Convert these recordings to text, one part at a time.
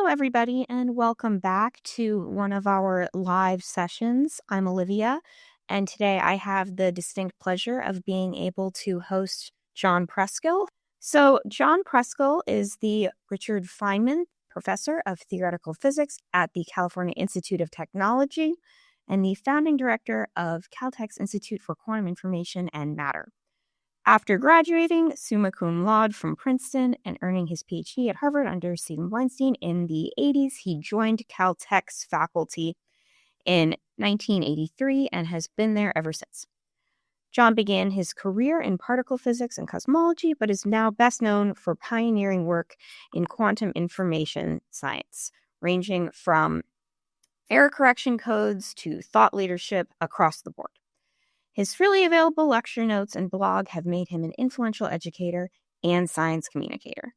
Hello, everybody, and welcome back to one of our live sessions. I'm Olivia, and today I have the distinct pleasure of being able to host John Preskill. So, John Preskill is the Richard Feynman Professor of Theoretical Physics at the California Institute of Technology and the founding director of Caltech's Institute for Quantum Information and Matter. After graduating summa cum laude from Princeton and earning his PhD at Harvard under Stephen Weinstein in the 80s, he joined Caltech's faculty in 1983 and has been there ever since. John began his career in particle physics and cosmology, but is now best known for pioneering work in quantum information science, ranging from error correction codes to thought leadership across the board. His freely available lecture notes and blog have made him an influential educator and science communicator.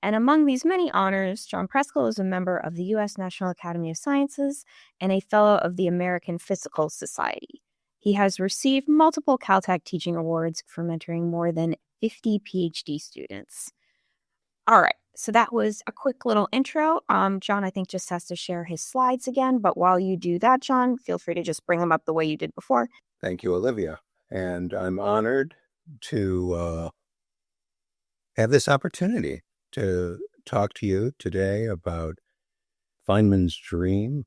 And among these many honors, John Preskill is a member of the U.S. National Academy of Sciences and a fellow of the American Physical Society. He has received multiple Caltech teaching awards for mentoring more than 50 PhD students. All right, so that was a quick little intro. John, I think, just has to share his slides again, but while you do that, John, feel free to just bring them up the way you did before. Thank you, Olivia. And I'm honored to have this opportunity to talk to you today about Feynman's dream,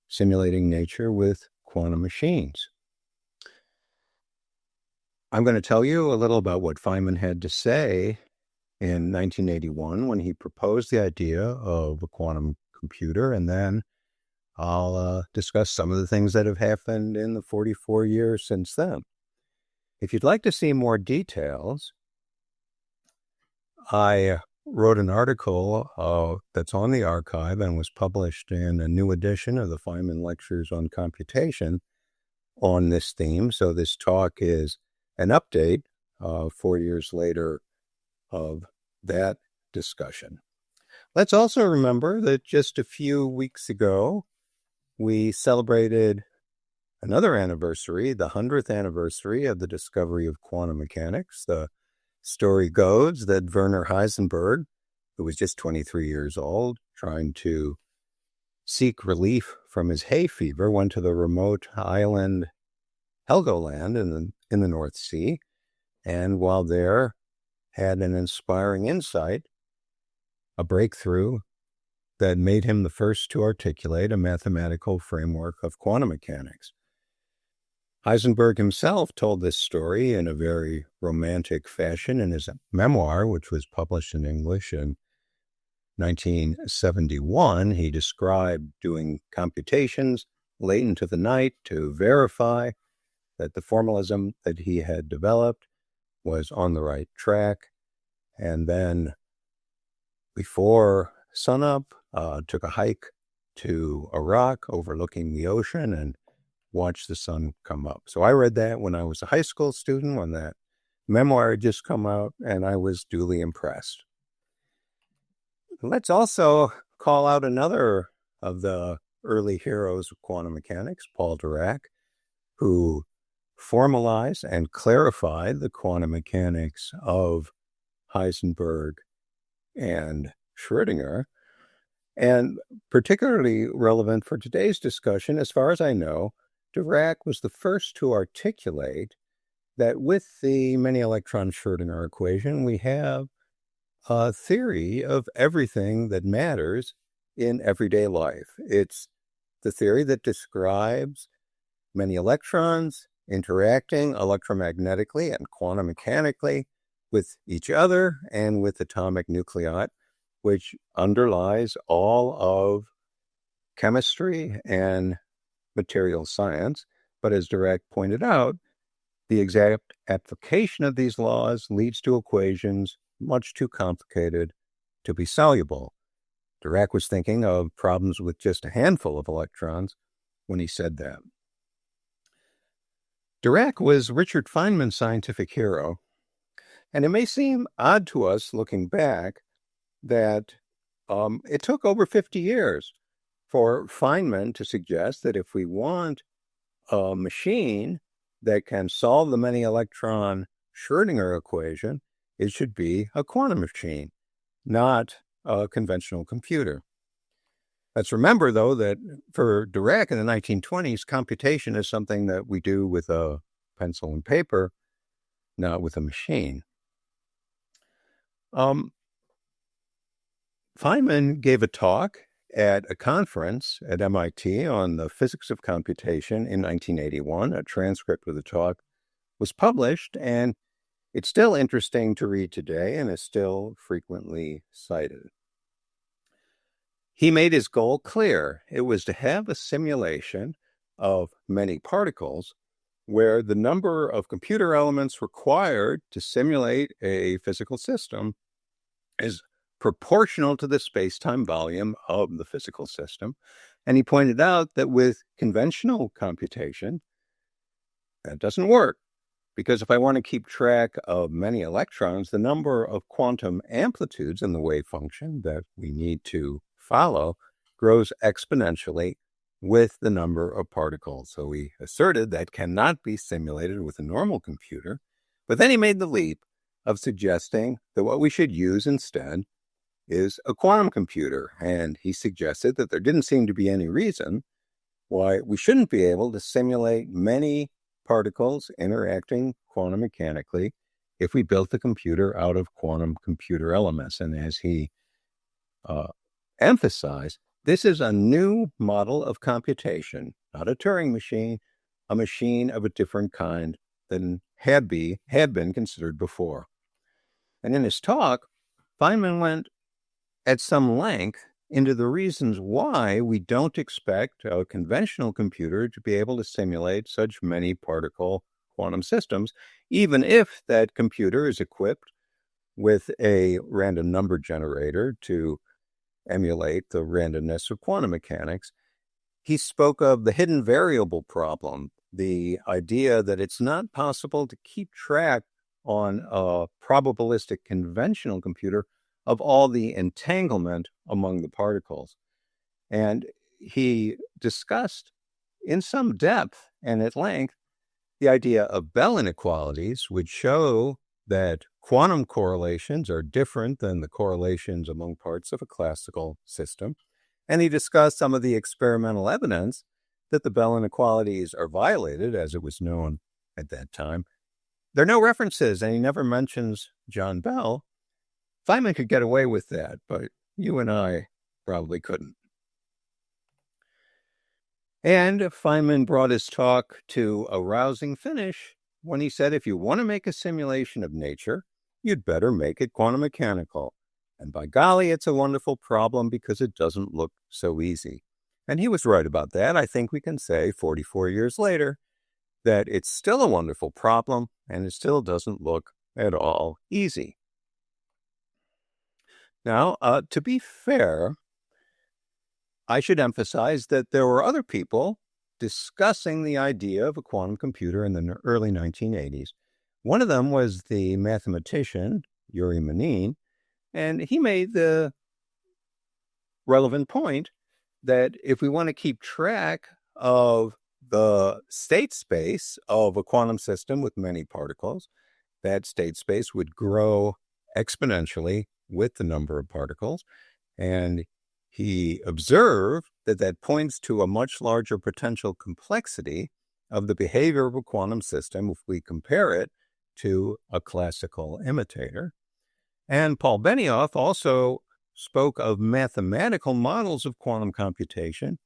simulating nature with quantum machines. I'm going to tell you a little about what Feynman had to say in 1981 when he proposed the idea of a quantum computer, and then I'll discuss some of the things that have happened in the 44 years since then. If you'd like to see more details, I wrote an article that's on the archive and was published in a new edition of the Feynman Lectures on Computation on this theme. So this talk is an update 4 years later of that discussion. Let's also remember that just a few weeks ago, we celebrated another anniversary, the 100th anniversary of the discovery of quantum mechanics. The story goes that Werner Heisenberg, who was just 23 years old, trying to seek relief from his hay fever, went to the remote island Helgoland in the North Sea, and while there, had an inspiring insight, a breakthrough that made him the first to articulate a mathematical framework of quantum mechanics. Heisenberg himself told this story in a very romantic fashion in his memoir, which was published in English in 1971. He described doing computations late into the night to verify that the formalism that he had developed was on the right track, and then before sunup, took a hike to a rock overlooking the ocean and watched the sun come up. So I read that when I was a high school student, when that memoir had just come out, and I was duly impressed. Let's also call out another of the early heroes of quantum mechanics, Paul Dirac, who formalized and clarified the quantum mechanics of Heisenberg and Schrödinger. And particularly relevant for today's discussion, as far as I know, Dirac was the first to articulate that with the many-electron Schrödinger equation, we have a theory of everything that matters in everyday life. It's the theory that describes many electrons interacting electromagnetically and quantum mechanically with each other and with atomic nuclei, which underlies all of chemistry and material science. But as Dirac pointed out, the exact application of these laws leads to equations much too complicated to be soluble. Dirac was thinking of problems with just a handful of electrons when he said that. Dirac was Richard Feynman's scientific hero, and it may seem odd to us looking back that it took over 50 years for Feynman to suggest that if we want a machine that can solve the many-electron Schrödinger equation, it should be a quantum machine, not a conventional computer. Let's remember, though, that for Dirac in the 1920s, computation is something that we do with a pencil and paper, not with a machine. Feynman gave a talk at a conference at MIT on the physics of computation in 1981. A transcript of the talk was published, and it's still interesting to read today and is still frequently cited. He made his goal clear. It was to have a simulation of many particles where the number of computer elements required to simulate a physical system is proportional to the space-time volume of the physical system. And he pointed out that with conventional computation, that doesn't work. Because if I want to keep track of many electrons, the number of quantum amplitudes in the wave function that we need to follow grows exponentially with the number of particles. So we asserted that cannot be simulated with a normal computer. But then he made the leap of suggesting that what we should use instead is a quantum computer. And he suggested that there didn't seem to be any reason why we shouldn't be able to simulate many particles interacting quantum mechanically if we built the computer out of quantum computer elements. And as he emphasized, this is a new model of computation, not a Turing machine, a machine of a different kind than had been considered before. And in his talk, Feynman went at some length into the reasons why we don't expect a conventional computer to be able to simulate such many particle quantum systems, even if that computer is equipped with a random number generator to emulate the randomness of quantum mechanics. He spoke of the hidden variable problem, the idea that it's not possible to keep track on a probabilistic conventional computer of all the entanglement among the particles. And he discussed in some depth and at length the idea of Bell inequalities, which show that quantum correlations are different than the correlations among parts of a classical system. And he discussed some of the experimental evidence that the Bell inequalities are violated, as it was known at that time. There are no references, and he never mentions John Bell. Feynman could get away with that, but you and I probably couldn't. And Feynman brought his talk to a rousing finish when he said, if you want to make a simulation of nature, you'd better make it quantum mechanical. And by golly, it's a wonderful problem because it doesn't look so easy. And he was right about that. I think we can say 44 years later that it's still a wonderful problem and it still doesn't look at all easy. Now, to be fair, I should emphasize that there were other people discussing the idea of a quantum computer in the early 1980s. One of them was the mathematician, Yuri Manin, and he made the relevant point that if we want to keep track of the state space of a quantum system with many particles, that state space would grow exponentially with the number of particles. And he observed that that points to a much larger potential complexity of the behavior of a quantum system if we compare it to a classical imitator. And Paul Benioff also spoke of mathematical models of quantum computation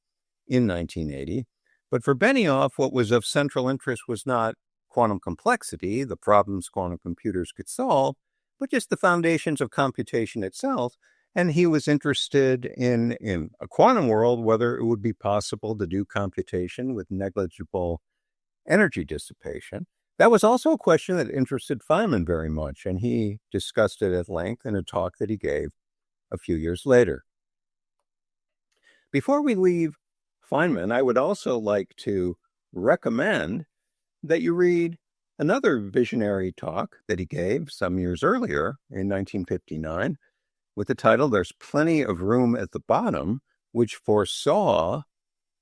in 1980. But for Benioff, what was of central interest was not quantum complexity, the problems quantum computers could solve, but just the foundations of computation itself. And he was interested in a quantum world, whether it would be possible to do computation with negligible energy dissipation. That was also a question that interested Feynman very much, and he discussed it at length in a talk that he gave a few years later. Before we leave Feynman, I would also like to recommend that you read another visionary talk that he gave some years earlier in 1959 with the title, There's Plenty of Room at the Bottom, which foresaw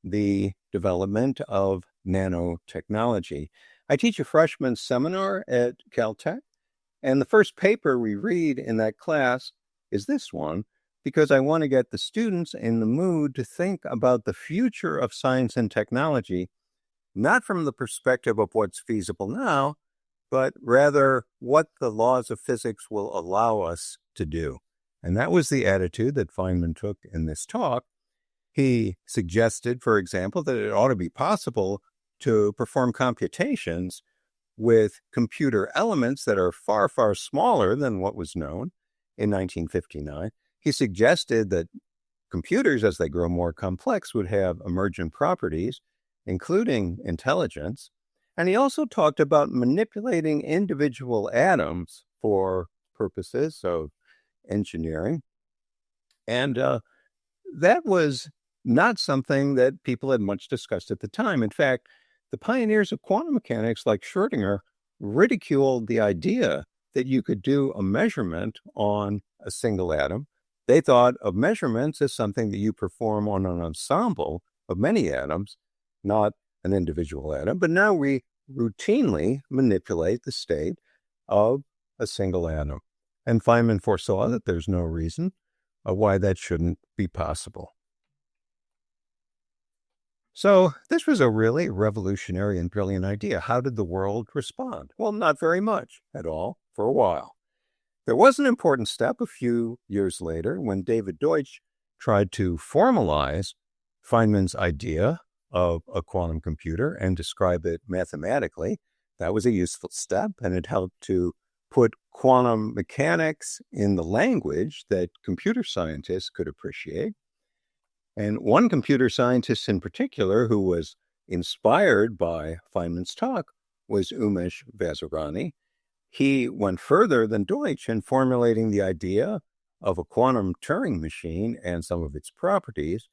the development of nanotechnology. I teach a freshman seminar at Caltech, and the first paper we read in that class is this one, because I want to get the students in the mood to think about the future of science and technology, not from the perspective of what's feasible now, but rather what the laws of physics will allow us to do. And that was the attitude that Feynman took in this talk. He suggested, for example, that it ought to be possible to perform computations with computer elements that are far, far smaller than what was known in 1959. He suggested that computers, as they grow more complex, would have emergent properties, including intelligence. And he also talked about manipulating individual atoms for purposes of engineering. And that was not something that people had much discussed at the time. In fact, the pioneers of quantum mechanics, like Schrödinger, ridiculed the idea that you could do a measurement on a single atom. They thought of measurements as something that you perform on an ensemble of many atoms, not an individual atom. But now we routinely manipulate the state of a single atom. And Feynman foresaw that there's no reason why that shouldn't be possible. So this was a really revolutionary and brilliant idea. How did the world respond? Well, not very much at all for a while. There was an important step a few years later when David Deutsch tried to formalize Feynman's idea of a quantum computer and describe it mathematically. That was a useful step, and it helped to put quantum mechanics in the language that computer scientists could appreciate. And one computer scientist in particular who was inspired by Feynman's talk was Umesh Vazirani. He went further than Deutsch in formulating the idea of a quantum Turing machine and some of its properties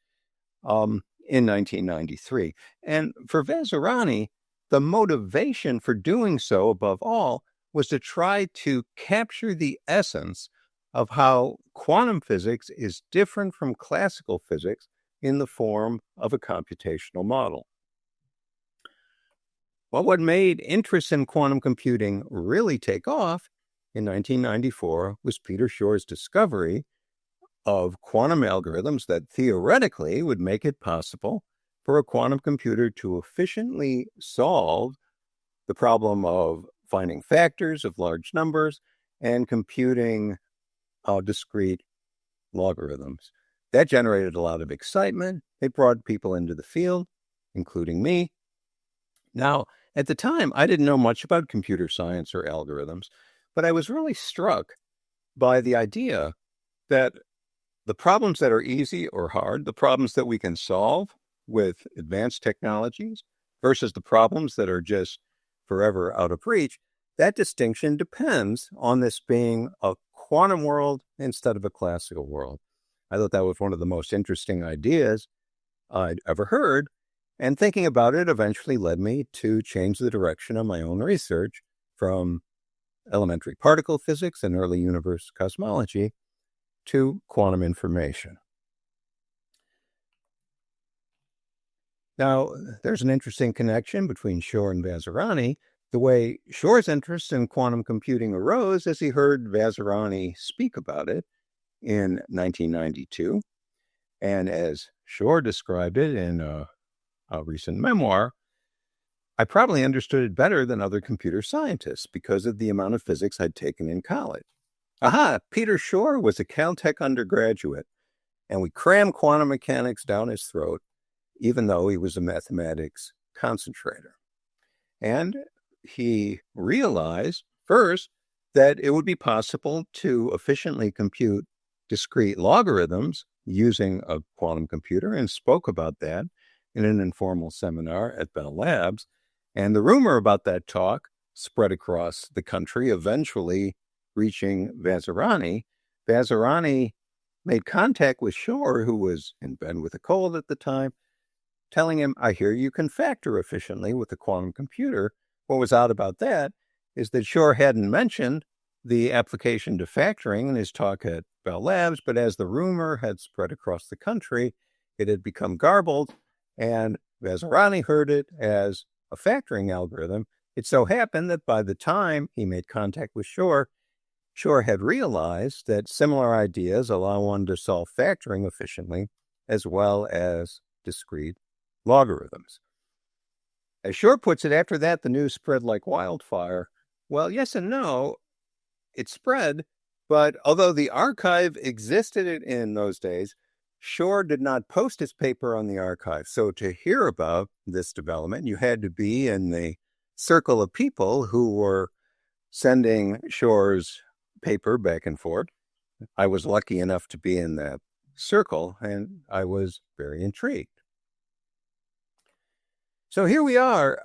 in 1993. And for Vazirani, the motivation for doing so, above all, was to try to capture the essence of how quantum physics is different from classical physics in the form of a computational model. Well, what made interest in quantum computing really take off in 1994 was Peter Shor's discovery of quantum algorithms that theoretically would make it possible for a quantum computer to efficiently solve the problem of finding factors of large numbers and computing discrete logarithms. That generated a lot of excitement. It brought people into the field, including me. Now, at the time, I didn't know much about computer science or algorithms, but I was really struck by the idea that the problems that are easy or hard, the problems that we can solve with advanced technologies versus the problems that are just forever out of reach, that distinction depends on this being a quantum world instead of a classical world. I thought that was one of the most interesting ideas I'd ever heard, and thinking about it eventually led me to change the direction of my own research from elementary particle physics and early universe cosmology to quantum information. Now, there's an interesting connection between Shor and Vazirani. The way Shor's interest in quantum computing arose as he heard Vazirani speak about it in 1992. And as Shor described it in a recent memoir, I probably understood it better than other computer scientists because of the amount of physics I'd taken in college. Peter Shor was a Caltech undergraduate, and we crammed quantum mechanics down his throat, even though he was a mathematics concentrator. And he realized, first, that it would be possible to efficiently compute discrete logarithms using a quantum computer, and spoke about that in an informal seminar at Bell Labs. And the rumor about that talk spread across the country, eventually reaching Vazirani. Vazirani made contact with Shor, who was in bed with a cold at the time, telling him, I hear you can factor efficiently with a quantum computer. What was odd about that is that Shor hadn't mentioned the application to factoring in his talk at Bell Labs, but as the rumor had spread across the country, it had become garbled, and Vazirani heard it as a factoring algorithm. It so happened that by the time he made contact with Shor, Shor had realized that similar ideas allow one to solve factoring efficiently as well as discrete logarithms. As Shor puts it, after that, the news spread like wildfire. Well, yes and no. It spread, but although the archive existed in those days, Shor did not post his paper on the archive. So to hear about this development, you had to be in the circle of people who were sending Shor's paper back and forth. I was lucky enough to be in that circle, and I was very intrigued. So here we are.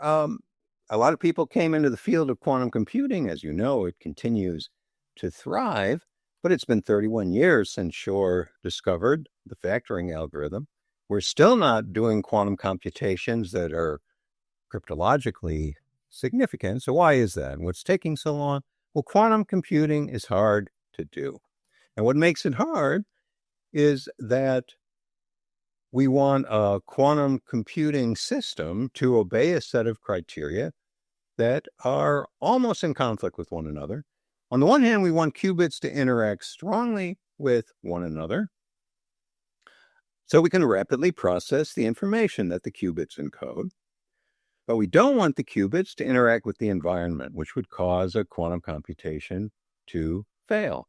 A lot of people came into the field of quantum computing. As you know, it continues to thrive, but it's been 31 years since Shor discovered the factoring algorithm. We're still not doing quantum computations that are cryptologically significant. So why is that? What's taking so long? Well, quantum computing is hard to do. And what makes it hard is that we want a quantum computing system to obey a set of criteria that are almost in conflict with one another. On the one hand, we want qubits to interact strongly with one another so we can rapidly process the information that the qubits encode. But we don't want the qubits to interact with the environment, which would cause a quantum computation to fail.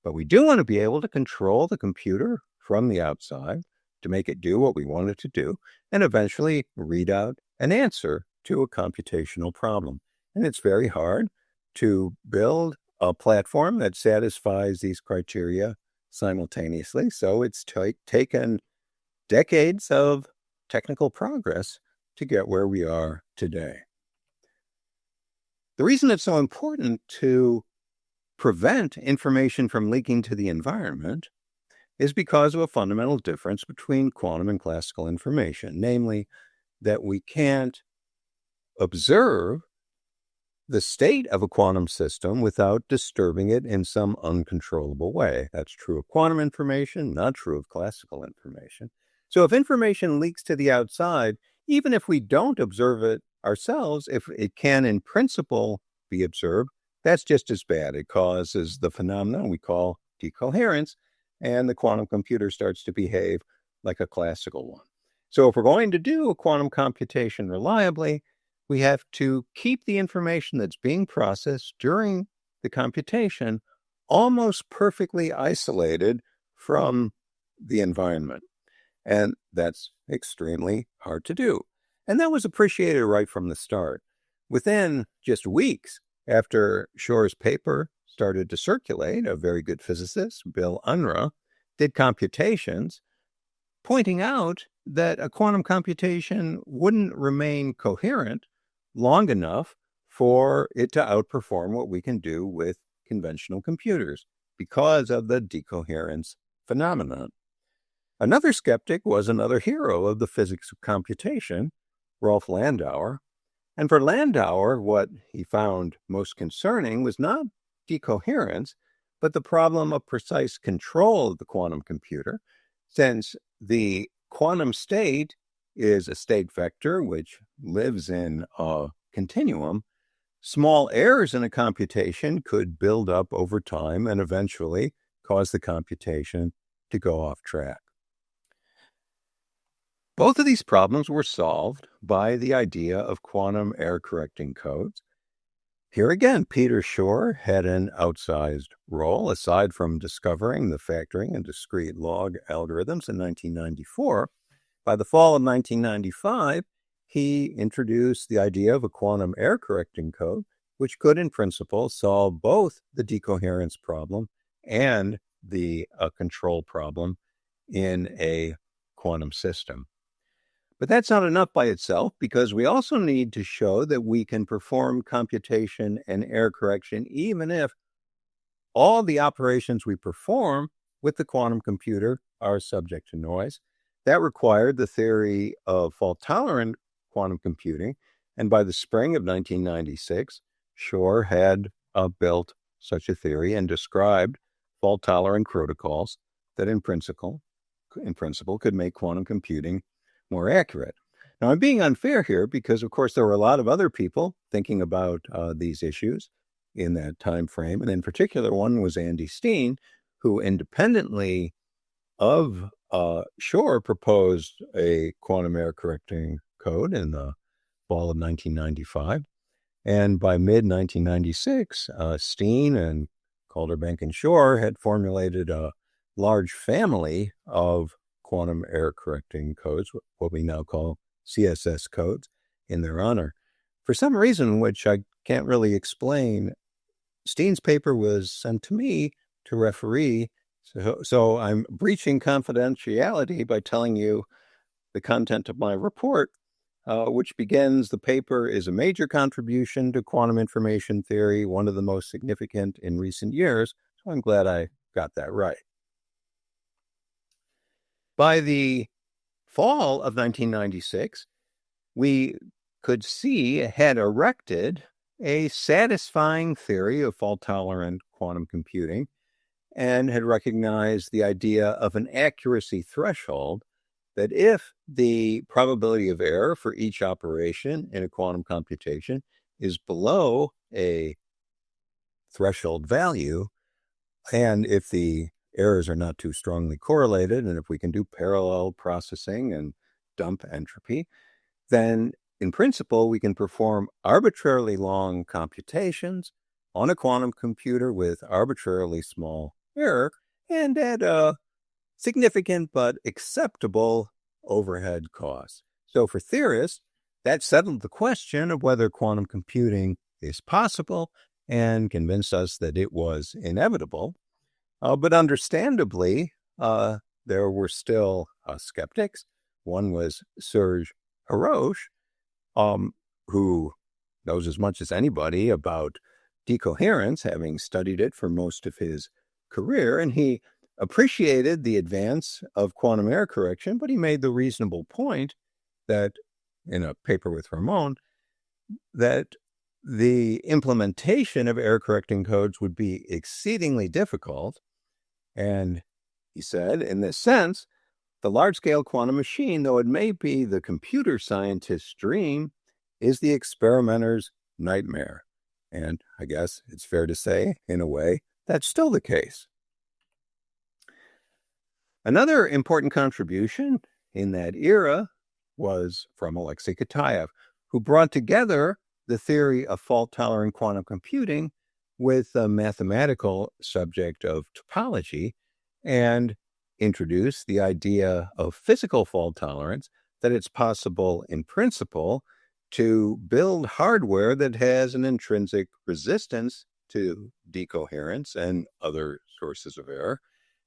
But we do want to be able to control the computer from the outside to make it do what we want it to do, and eventually read out an answer to a computational problem. And it's very hard to build a platform that satisfies these criteria simultaneously. So it's taken decades of technical progress to get where we are today. The reason it's so important to prevent information from leaking to the environment is because of a fundamental difference between quantum and classical information, namely that we can't observe the state of a quantum system without disturbing it in some uncontrollable way. That's true of quantum information, not true of classical information. So if information leaks to the outside, even if we don't observe it ourselves, if it can in principle be observed, that's just as bad. It causes the phenomenon we call decoherence, and the quantum computer starts to behave like a classical one. So if we're going to do a quantum computation reliably, we have to keep the information that's being processed during the computation almost perfectly isolated from the environment. And that's extremely hard to do. And that was appreciated right from the start. Within just weeks after Shor's paper started to circulate, a very good physicist, Bill Unruh, did computations pointing out that a quantum computation wouldn't remain coherent long enough for it to outperform what we can do with conventional computers because of the decoherence phenomenon. Another skeptic was another hero of the physics of computation, Rolf Landauer. And for Landauer, what he found most concerning was not decoherence, but the problem of precise control of the quantum computer, since the quantum state is a state vector which lives in a continuum. Small errors in a computation could build up over time and eventually cause the computation to go off track. Both of these problems were solved by the idea of quantum error-correcting codes. Here again, Peter Shor had an outsized role. Aside from discovering the factoring and discrete log algorithms in 1994, by the fall of 1995, he introduced the idea of a quantum error-correcting code, which could, in principle, solve both the decoherence problem and the control problem in a quantum system. But that's not enough by itself, because we also need to show that we can perform computation and error correction even if all the operations we perform with the quantum computer are subject to noise. That required the theory of fault-tolerant quantum computing, and by the spring of 1996, Shor had built such a theory and described fault-tolerant protocols that in principle could make quantum computing more accurate. Now, I'm being unfair here because, of course, there were a lot of other people thinking about these issues. in that time frame. And in particular, one was Andy Steen, who independently of Shor proposed a quantum error correcting code in the fall of 1995. And by mid-1996, Steen and Calderbank and Shor had formulated a large family of quantum error correcting codes, what we now call CSS codes, in their honor. For some reason, which I can't really explain, Steen's paper was sent to me to referee. So I'm breaching confidentiality by telling you the content of my report, which begins, the paper is a major contribution to quantum information theory, one of the most significant in recent years. So I'm glad I got that right. By the fall of 1996, we could see had erected a satisfying theory of fault-tolerant quantum computing and had recognized the idea of an accuracy threshold that if the probability of error for each operation in a quantum computation is below a threshold value, and if the errors are not too strongly correlated, and if we can do parallel processing and dump entropy, then in principle, we can perform arbitrarily long computations on a quantum computer with arbitrarily small error and at a significant but acceptable overhead cost. So for theorists, that settled the question of whether quantum computing is possible and convinced us that it was inevitable. But understandably, there were still skeptics. One was Serge Haroche, who knows as much as anybody about decoherence, having studied it for most of his career, and he appreciated the advance of quantum error correction, but he made the reasonable point that, in a paper with Ramon, that the implementation of error correcting codes would be exceedingly difficult. And he said, in this sense, the large-scale quantum machine, though it may be the computer scientist's dream, is the experimenter's nightmare. And I guess it's fair to say, in a way, that's still the case. Another important contribution in that era was from Alexei Kitaev, who brought together the theory of fault-tolerant quantum computing with the mathematical subject of topology and introduced the idea of physical fault tolerance, that it's possible in principle to build hardware that has an intrinsic resistance to decoherence and other sources of error.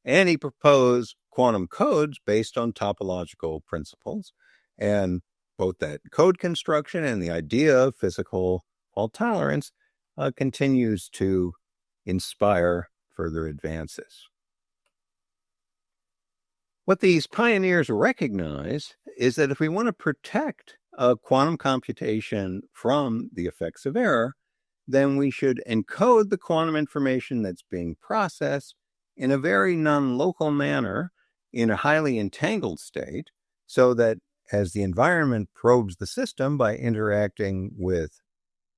And he proposed quantum codes based on topological principles. And both that code construction and the idea of physical fault tolerance continues to inspire further advances. What these pioneers recognize is that if we want to protect a quantum computation from the effects of error, then we should encode the quantum information that's being processed in a very non-local manner in a highly entangled state, so that as the environment probes the system by interacting with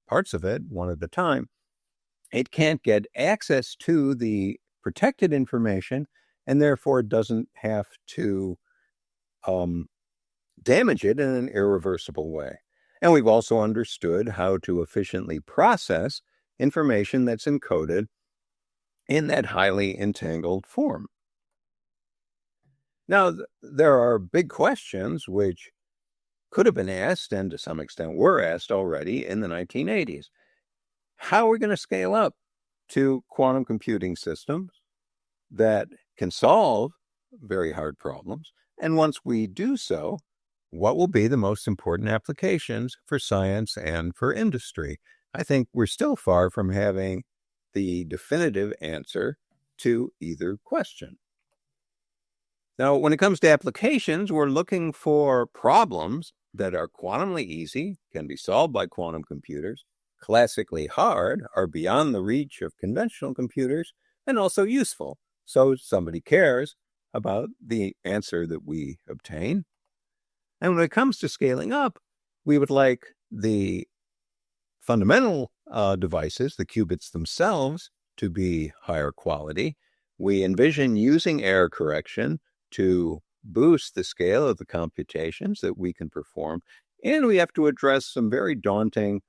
parts of it one at a time, it can't get access to the protected information, and therefore doesn't have to damage it in an irreversible way. And we've also understood how to efficiently process information that's encoded in that highly entangled form. Now, there are big questions which could have been asked, and to some extent were asked already in the 1980s. How are we going to scale up to quantum computing systems that can solve very hard problems? And once we do so, what will be the most important applications for science and for industry? I think we're still far from having the definitive answer to either question. Now, when it comes to applications, we're looking for problems that are quantumly easy, can be solved by quantum computers, classically hard, are beyond the reach of conventional computers, and also useful, so somebody cares about the answer that we obtain. And when it comes to scaling up, we would like the fundamental devices, the qubits themselves, to be higher quality. We envision using error correction to boost the scale of the computations that we can perform. And we have to address some very daunting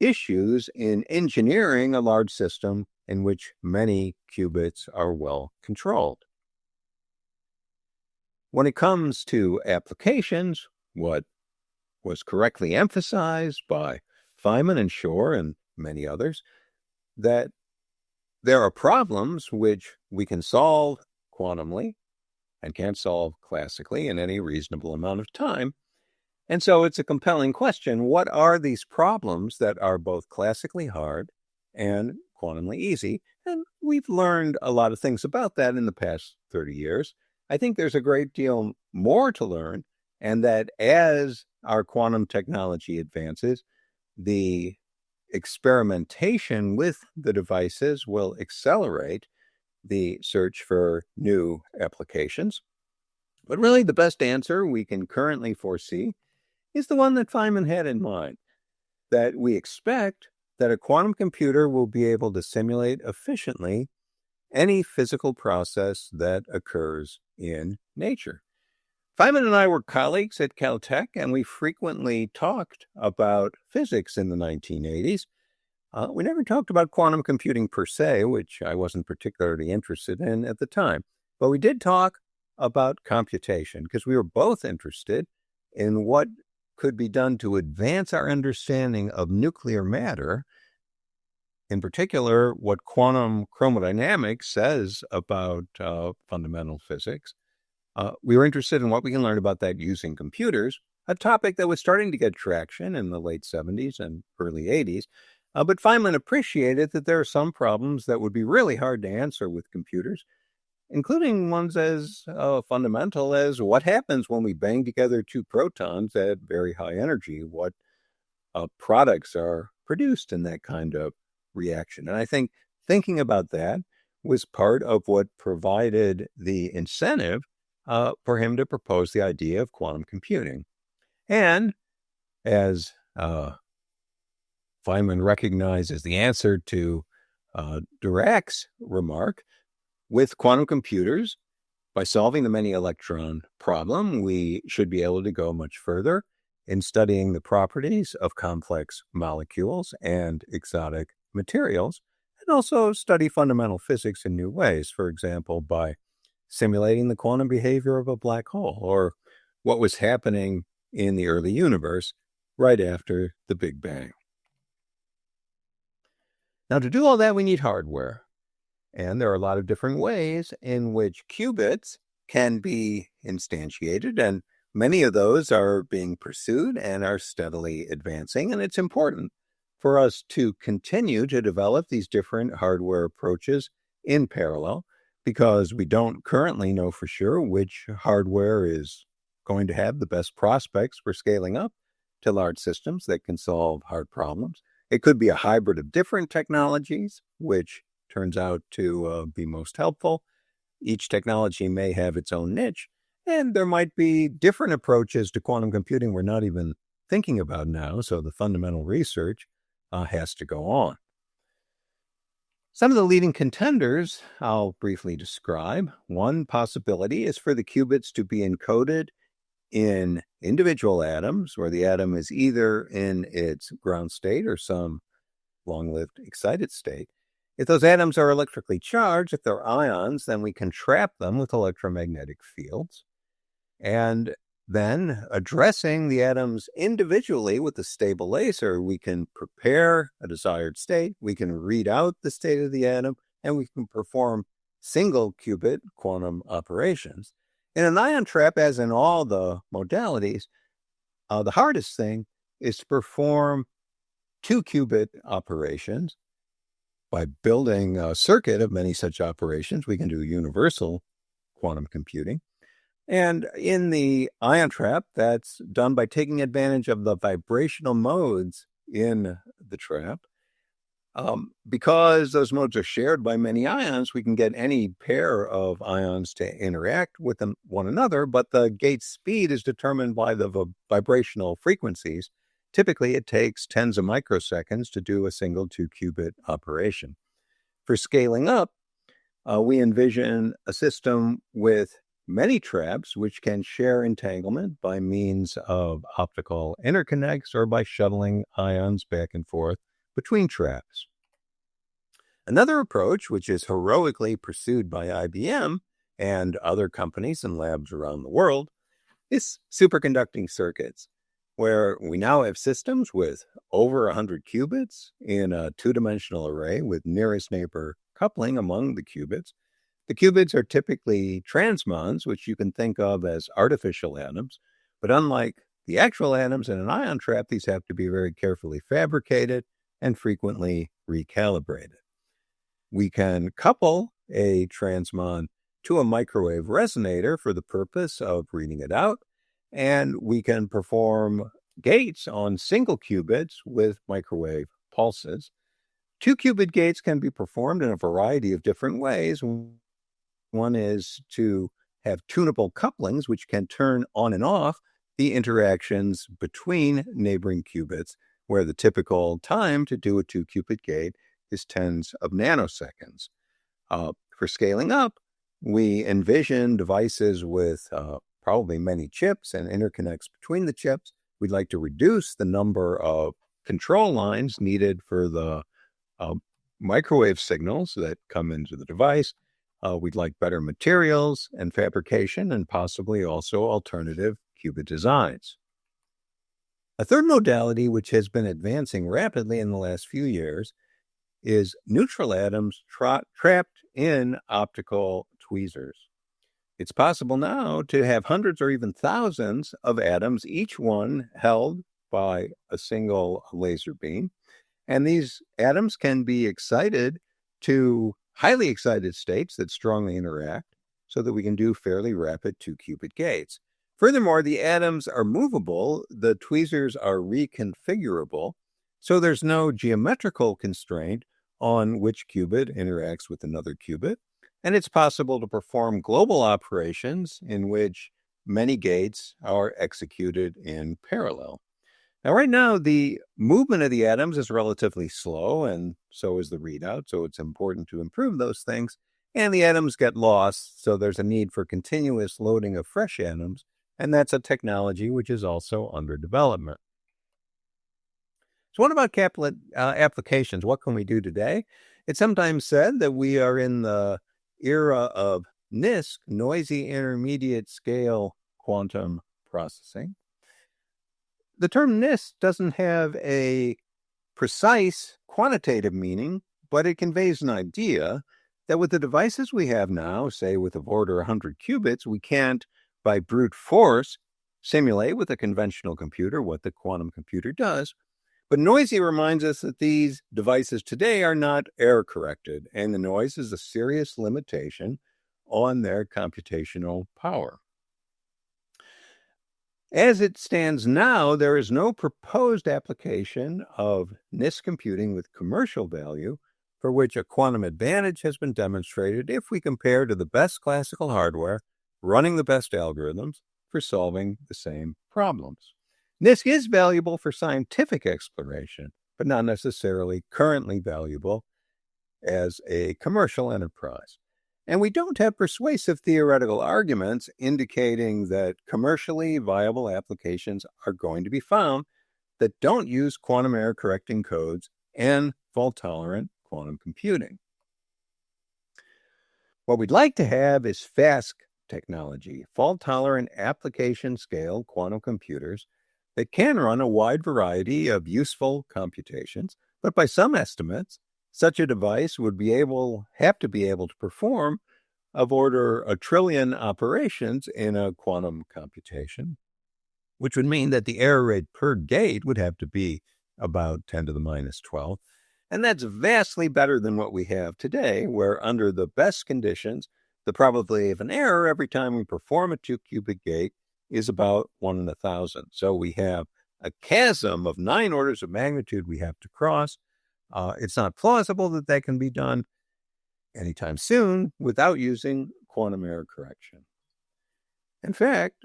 issues in engineering a large system in which many qubits are well controlled. When it comes to applications, what was correctly emphasized by Feynman and Shor and many others, that there are problems which we can solve quantumly and can't solve classically in any reasonable amount of time. And so it's a compelling question. What are these problems that are both classically hard and quantumly easy? And we've learned a lot of things about that in the past 30 years. I think there's a great deal more to learn, and that as our quantum technology advances, the experimentation with the devices will accelerate the search for new applications. But really, the best answer we can currently foresee is the one that Feynman had in mind, that we expect that a quantum computer will be able to simulate efficiently any physical process that occurs in nature. Feynman and I were colleagues at Caltech, and we frequently talked about physics in the 1980s. We never talked about quantum computing per se, which I wasn't particularly interested in at the time. But we did talk about computation because we were both interested in what could be done to advance our understanding of nuclear matter, in particular, what quantum chromodynamics says about fundamental physics. We were interested in what we can learn about that using computers, a topic that was starting to get traction in the late 70s and early 80s. But Feynman appreciated that there are some problems that would be really hard to answer with computers, including ones as fundamental as what happens when we bang together two protons at very high energy, what products are produced in that kind of reaction. And I think thinking about that was part of what provided the incentive for him to propose the idea of quantum computing. And as Feynman recognizes the answer to Dirac's remark, with quantum computers, by solving the many electron problem, we should be able to go much further in studying the properties of complex molecules and exotic materials, and also study fundamental physics in new ways, for example, by simulating the quantum behavior of a black hole, or what was happening in the early universe right after the Big Bang. Now, to do all that, we need hardware. And there are a lot of different ways in which qubits can be instantiated, and many of those are being pursued and are steadily advancing. And it's important for us to continue to develop these different hardware approaches in parallel, because we don't currently know for sure which hardware is going to have the best prospects for scaling up to large systems that can solve hard problems. It could be a hybrid of different technologies, which turns out to be most helpful. Each technology may have its own niche, and there might be different approaches to quantum computing we're not even thinking about now, so the fundamental research has to go on. Some of the leading contenders I'll briefly describe. One possibility is for the qubits to be encoded in individual atoms, where the atom is either in its ground state or some long-lived excited state. If those atoms are electrically charged, if they're ions, then we can trap them with electromagnetic fields. And then, addressing the atoms individually with a stable laser, we can prepare a desired state, we can read out the state of the atom, and we can perform single qubit quantum operations. In an ion trap, as in all the modalities, the hardest thing is to perform 2-qubit operations. By building a circuit of many such operations, we can do universal quantum computing. And in the ion trap, that's done by taking advantage of the vibrational modes in the trap. Because those modes are shared by many ions, we can get any pair of ions to interact with one another, but the gate speed is determined by the vibrational frequencies Typically, it takes tens of microseconds to do a single 2-qubit operation. For scaling up, we envision a system with many traps which can share entanglement by means of optical interconnects or by shuttling ions back and forth between traps. Another approach, which is heroically pursued by IBM and other companies and labs around the world, is superconducting circuits, where we now have systems with over 100 qubits in a 2-dimensional array with nearest neighbor coupling among the qubits. The qubits are typically transmons, which you can think of as artificial atoms, but unlike the actual atoms in an ion trap, these have to be very carefully fabricated and frequently recalibrated. We can couple a transmon to a microwave resonator for the purpose of reading it out, and we can perform gates on single qubits with microwave pulses. 2-qubit gates can be performed in a variety of different ways. One is to have tunable couplings, which can turn on and off the interactions between neighboring qubits, where the typical time to do a 2-qubit gate is tens of nanoseconds. For scaling up, we envision devices with probably many chips and interconnects between the chips. We'd like to reduce the number of control lines needed for the microwave signals that come into the device. We'd like better materials and fabrication and possibly also alternative qubit designs. A third modality which has been advancing rapidly in the last few years is neutral atoms trapped in optical tweezers. It's possible now to have hundreds or even thousands of atoms, each one held by a single laser beam. And these atoms can be excited to highly excited states that strongly interact so that we can do fairly rapid 2-qubit gates. Furthermore, the atoms are movable, the tweezers are reconfigurable, so there's no geometrical constraint on which qubit interacts with another qubit, and it's possible to perform global operations in which many gates are executed in parallel. Now, right now, the movement of the atoms is relatively slow, and so is the readout, so it's important to improve those things, and the atoms get lost, so there's a need for continuous loading of fresh atoms, and that's a technology which is also under development. So what about applications? What can we do today? It's sometimes said that we are in the era of NISQ, noisy intermediate scale quantum processing. The term NISQ doesn't have a precise quantitative meaning, but it conveys an idea that with the devices we have now, say with of order 100 qubits, we can't, by brute force, simulate with a conventional computer what the quantum computer does. But noisy reminds us that these devices today are not error-corrected, and the noise is a serious limitation on their computational power. As it stands now, there is no proposed application of NISQ computing with commercial value for which a quantum advantage has been demonstrated if we compare to the best classical hardware running the best algorithms for solving the same problems. NISQ is valuable for scientific exploration, but not necessarily currently valuable as a commercial enterprise. And we don't have persuasive theoretical arguments indicating that commercially viable applications are going to be found that don't use quantum error correcting codes and fault-tolerant quantum computing. What we'd like to have is FASC technology, fault-tolerant application-scale quantum computers that can run a wide variety of useful computations, but by some estimates, such a device would have to be able to perform of order 1 trillion operations in a quantum computation, which would mean that the error rate per gate would have to be about 10 to the minus 12. And that's vastly better than what we have today, where under the best conditions, the probability of an error every time we perform a 2-qubit gate is about 1 in 1,000. So we have a chasm of 9 orders of magnitude we have to cross. It's not plausible that that can be done anytime soon without using quantum error correction. In fact,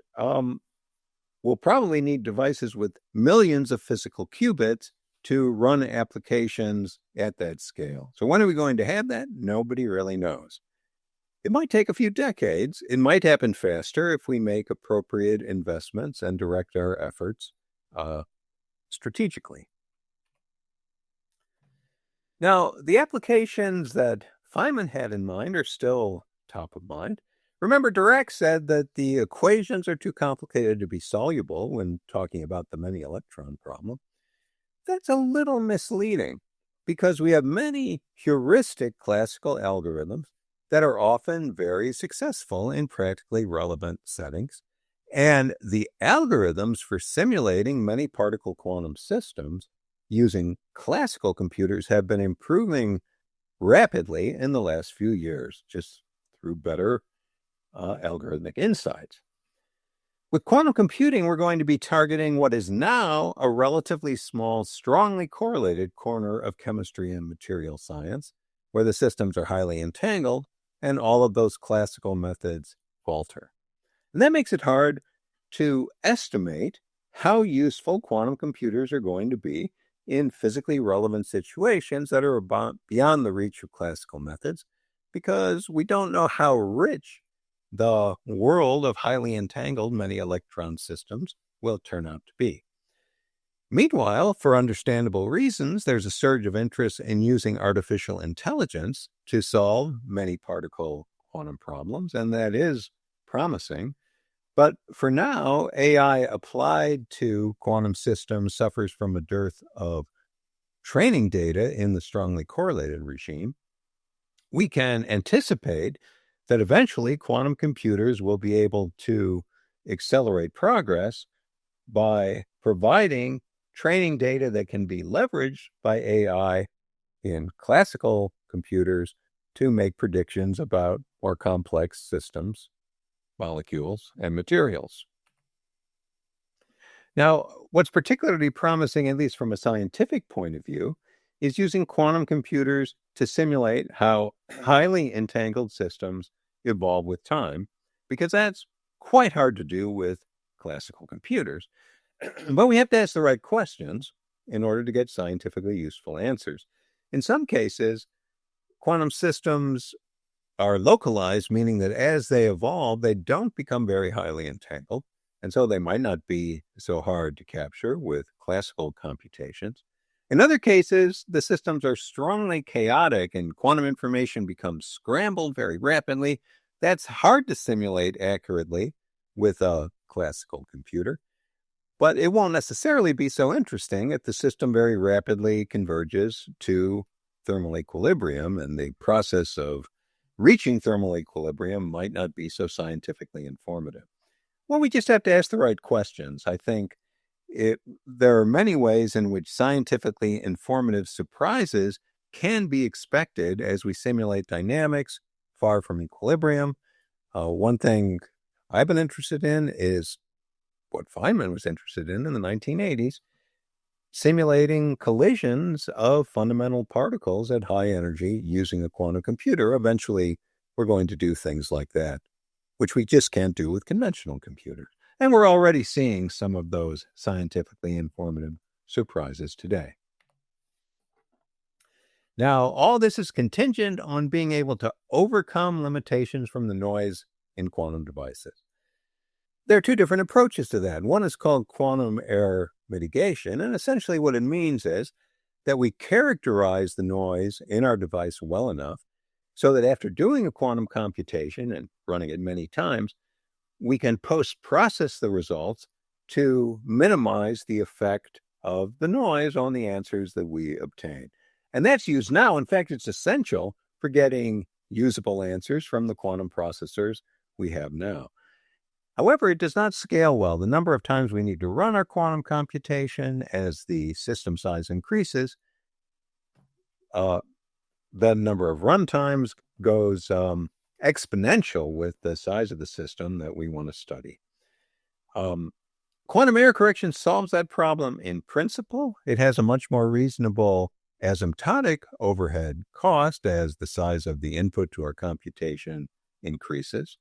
we'll probably need devices with millions of physical qubits to run applications at that scale. So when are we going to have that? Nobody really knows. It might take a few decades. It might happen faster if we make appropriate investments and direct our efforts strategically. Now, the applications that Feynman had in mind are still top of mind. Remember, Dirac said that the equations are too complicated to be soluble when talking about the many electron problem. That's a little misleading because we have many heuristic classical algorithms that are often very successful in practically relevant settings. And the algorithms for simulating many particle quantum systems using classical computers have been improving rapidly in the last few years, just through better algorithmic insights. With quantum computing, we're going to be targeting what is now a relatively small, strongly correlated corner of chemistry and material science, where the systems are highly entangled and all of those classical methods falter. And that makes it hard to estimate how useful quantum computers are going to be in physically relevant situations that are beyond the reach of classical methods, because we don't know how rich the world of highly entangled many electron systems will turn out to be. Meanwhile, for understandable reasons, there's a surge of interest in using artificial intelligence to solve many particle quantum problems, and that is promising. But for now, AI applied to quantum systems suffers from a dearth of training data in the strongly correlated regime. We can anticipate that eventually quantum computers will be able to accelerate progress by providing training data that can be leveraged by AI in classical computers to make predictions about more complex systems, molecules, and materials. Now, what's particularly promising, at least from a scientific point of view, is using quantum computers to simulate how highly entangled systems evolve with time, because that's quite hard to do with classical computers. But we have to ask the right questions in order to get scientifically useful answers. In some cases, quantum systems are localized, meaning that as they evolve, they don't become very highly entangled, and so they might not be so hard to capture with classical computations. In other cases, the systems are strongly chaotic and quantum information becomes scrambled very rapidly. That's hard to simulate accurately with a classical computer, but it won't necessarily be so interesting if the system very rapidly converges to thermal equilibrium, and the process of reaching thermal equilibrium might not be so scientifically informative. Well, we just have to ask the right questions. I think there are many ways in which scientifically informative surprises can be expected as we simulate dynamics far from equilibrium. One thing I've been interested in is what Feynman was interested in the 1980s, simulating collisions of fundamental particles at high energy using a quantum computer. Eventually, we're going to do things like that, which we just can't do with conventional computers. And we're already seeing some of those scientifically informative surprises today. Now, all this is contingent on being able to overcome limitations from the noise in quantum devices. There are two different approaches to that. One is called quantum error mitigation, and essentially what it means is that we characterize the noise in our device well enough so that after doing a quantum computation and running it many times, we can post-process the results to minimize the effect of the noise on the answers that we obtain. And that's used now. In fact, it's essential for getting usable answers from the quantum processors we have now. However, it does not scale well. The number of times we need to run our quantum computation as the system size increases, the number of run times goes exponential with the size of the system that we want to study. Quantum error correction solves that problem in principle. It has a much more reasonable asymptotic overhead cost as the size of the input to our computation increases.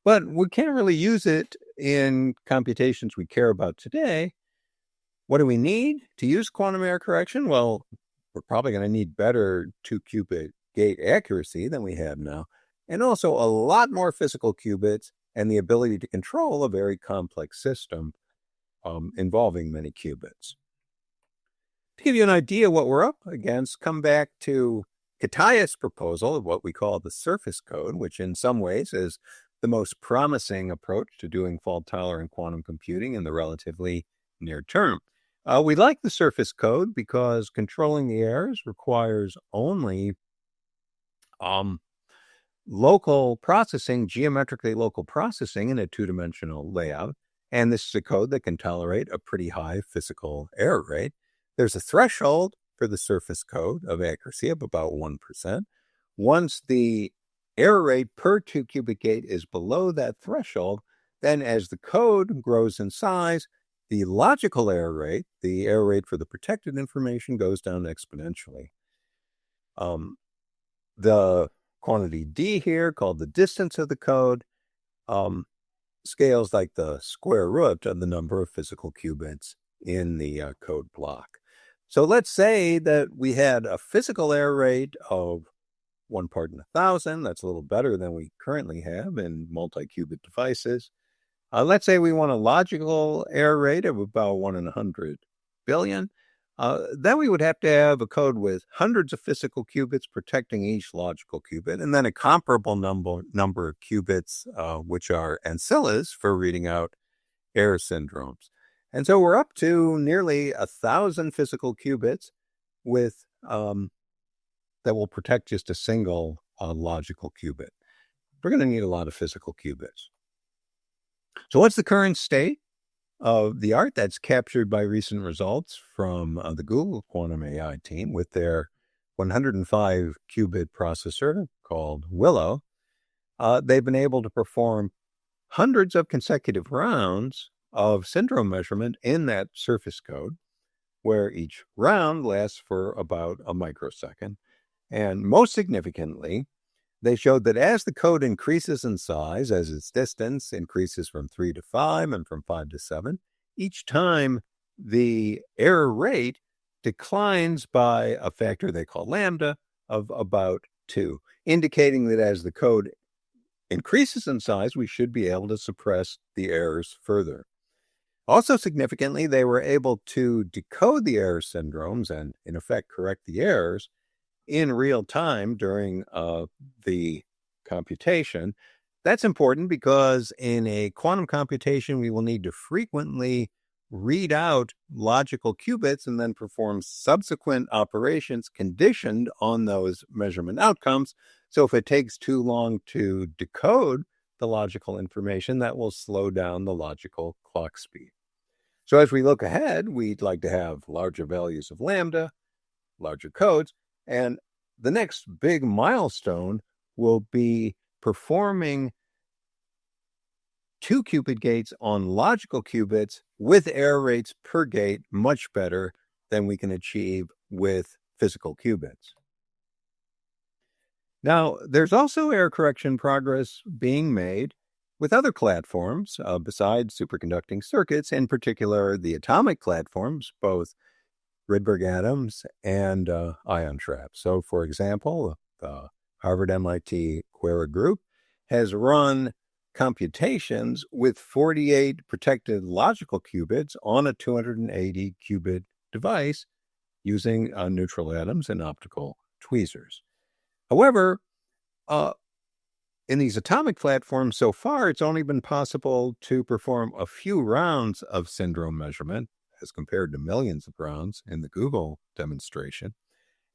But we can't really use it in computations we care about today. What do we need to use quantum error correction? Well, we're probably going to need better 2-qubit gate accuracy than we have now, and also a lot more physical qubits and the ability to control a very complex system involving many qubits. To give you an idea what we're up against, come back to Kitaya's proposal of what we call the surface code, which in some ways is the most promising approach to doing fault-tolerant quantum computing in the relatively near term. We like the surface code because controlling the errors requires only local processing, geometrically local processing in a two-dimensional layout. And this is a code that can tolerate a pretty high physical error rate. There's a threshold for the surface code of accuracy of about 1%. Once the error rate per 2-qubit gate is below that threshold, then as the code grows in size, the logical error rate, the error rate for the protected information, goes down exponentially. The quantity d here, called the distance of the code, scales like the square root of the number of physical qubits in the code block. So let's say that we had a physical error rate of 1 part in 1,000. That's a little better than we currently have in multi-qubit devices. Let's say we want a logical error rate of about 1 in 100 billion. Then we would have to have a code with hundreds of physical qubits protecting each logical qubit, and then a comparable number of qubits, which are ancillas for reading out error syndromes. And so we're up to nearly 1,000 physical qubits with that will protect just a single logical qubit. We're going to need a lot of physical qubits. So what's the current state of the art? That's captured by recent results from the Google Quantum AI team with their 105 qubit processor called Willow. They've been able to perform hundreds of consecutive rounds of syndrome measurement in that surface code, where each round lasts for about a microsecond. And most significantly, they showed that as the code increases in size, as its distance increases from 3 to 5 and from 5 to 7, each time the error rate declines by a factor they call lambda of about 2, indicating that as the code increases in size, we should be able to suppress the errors further. Also significantly, they were able to decode the error syndromes and, in effect, correct the errors in real time during the computation. That's important because in a quantum computation, we will need to frequently read out logical qubits and then perform subsequent operations conditioned on those measurement outcomes. So if it takes too long to decode the logical information, that will slow down the logical clock speed. So as we look ahead, we'd like to have larger values of lambda, larger codes, and the next big milestone will be performing 2-qubit gates on logical qubits with error rates per gate much better than we can achieve with physical qubits. Now, there's also error correction progress being made with other platforms besides superconducting circuits, in particular the atomic platforms, both Rydberg atoms and ion traps. So, for example, the Harvard-MIT Quera group has run computations with 48 protected logical qubits on a 280-qubit device using neutral atoms and optical tweezers. However, in these atomic platforms so far, it's only been possible to perform a few rounds of syndrome measurement as compared to millions of rounds in the Google demonstration.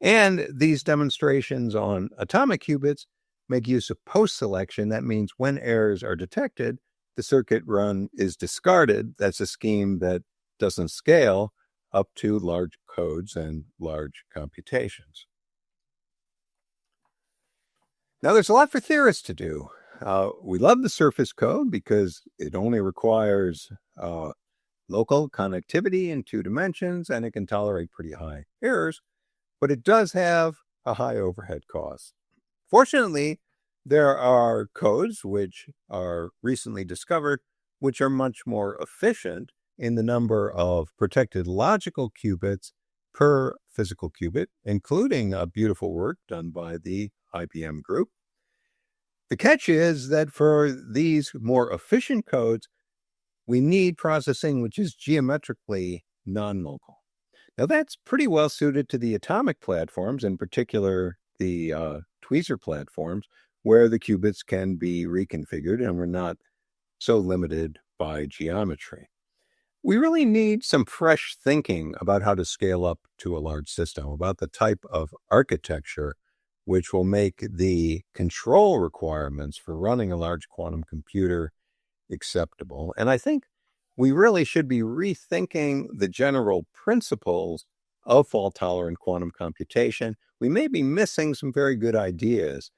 And these demonstrations on atomic qubits make use of post-selection. That means when errors are detected, the circuit run is discarded. That's a scheme that doesn't scale up to large codes and large computations. Now, there's a lot for theorists to do. We love the surface code because it only requires local connectivity in 2 dimensions, and it can tolerate pretty high errors, but it does have a high overhead cost. Fortunately, There are codes which are recently discovered, which are much more efficient in the number of protected logical qubits per physical qubit, including a beautiful work done by the IBM group. The catch is that for these more efficient codes, we need processing which is geometrically non-local. Now, that's pretty well suited to the atomic platforms, in particular the tweezer platforms, where the qubits can be reconfigured and we're not so limited by geometry. We really need some fresh thinking about how to scale up to a large system, about the type of architecture which will make the control requirements for running a large quantum computer acceptable. And I think we really should be rethinking the general principles of fault-tolerant quantum computation. We may be missing some very good ideas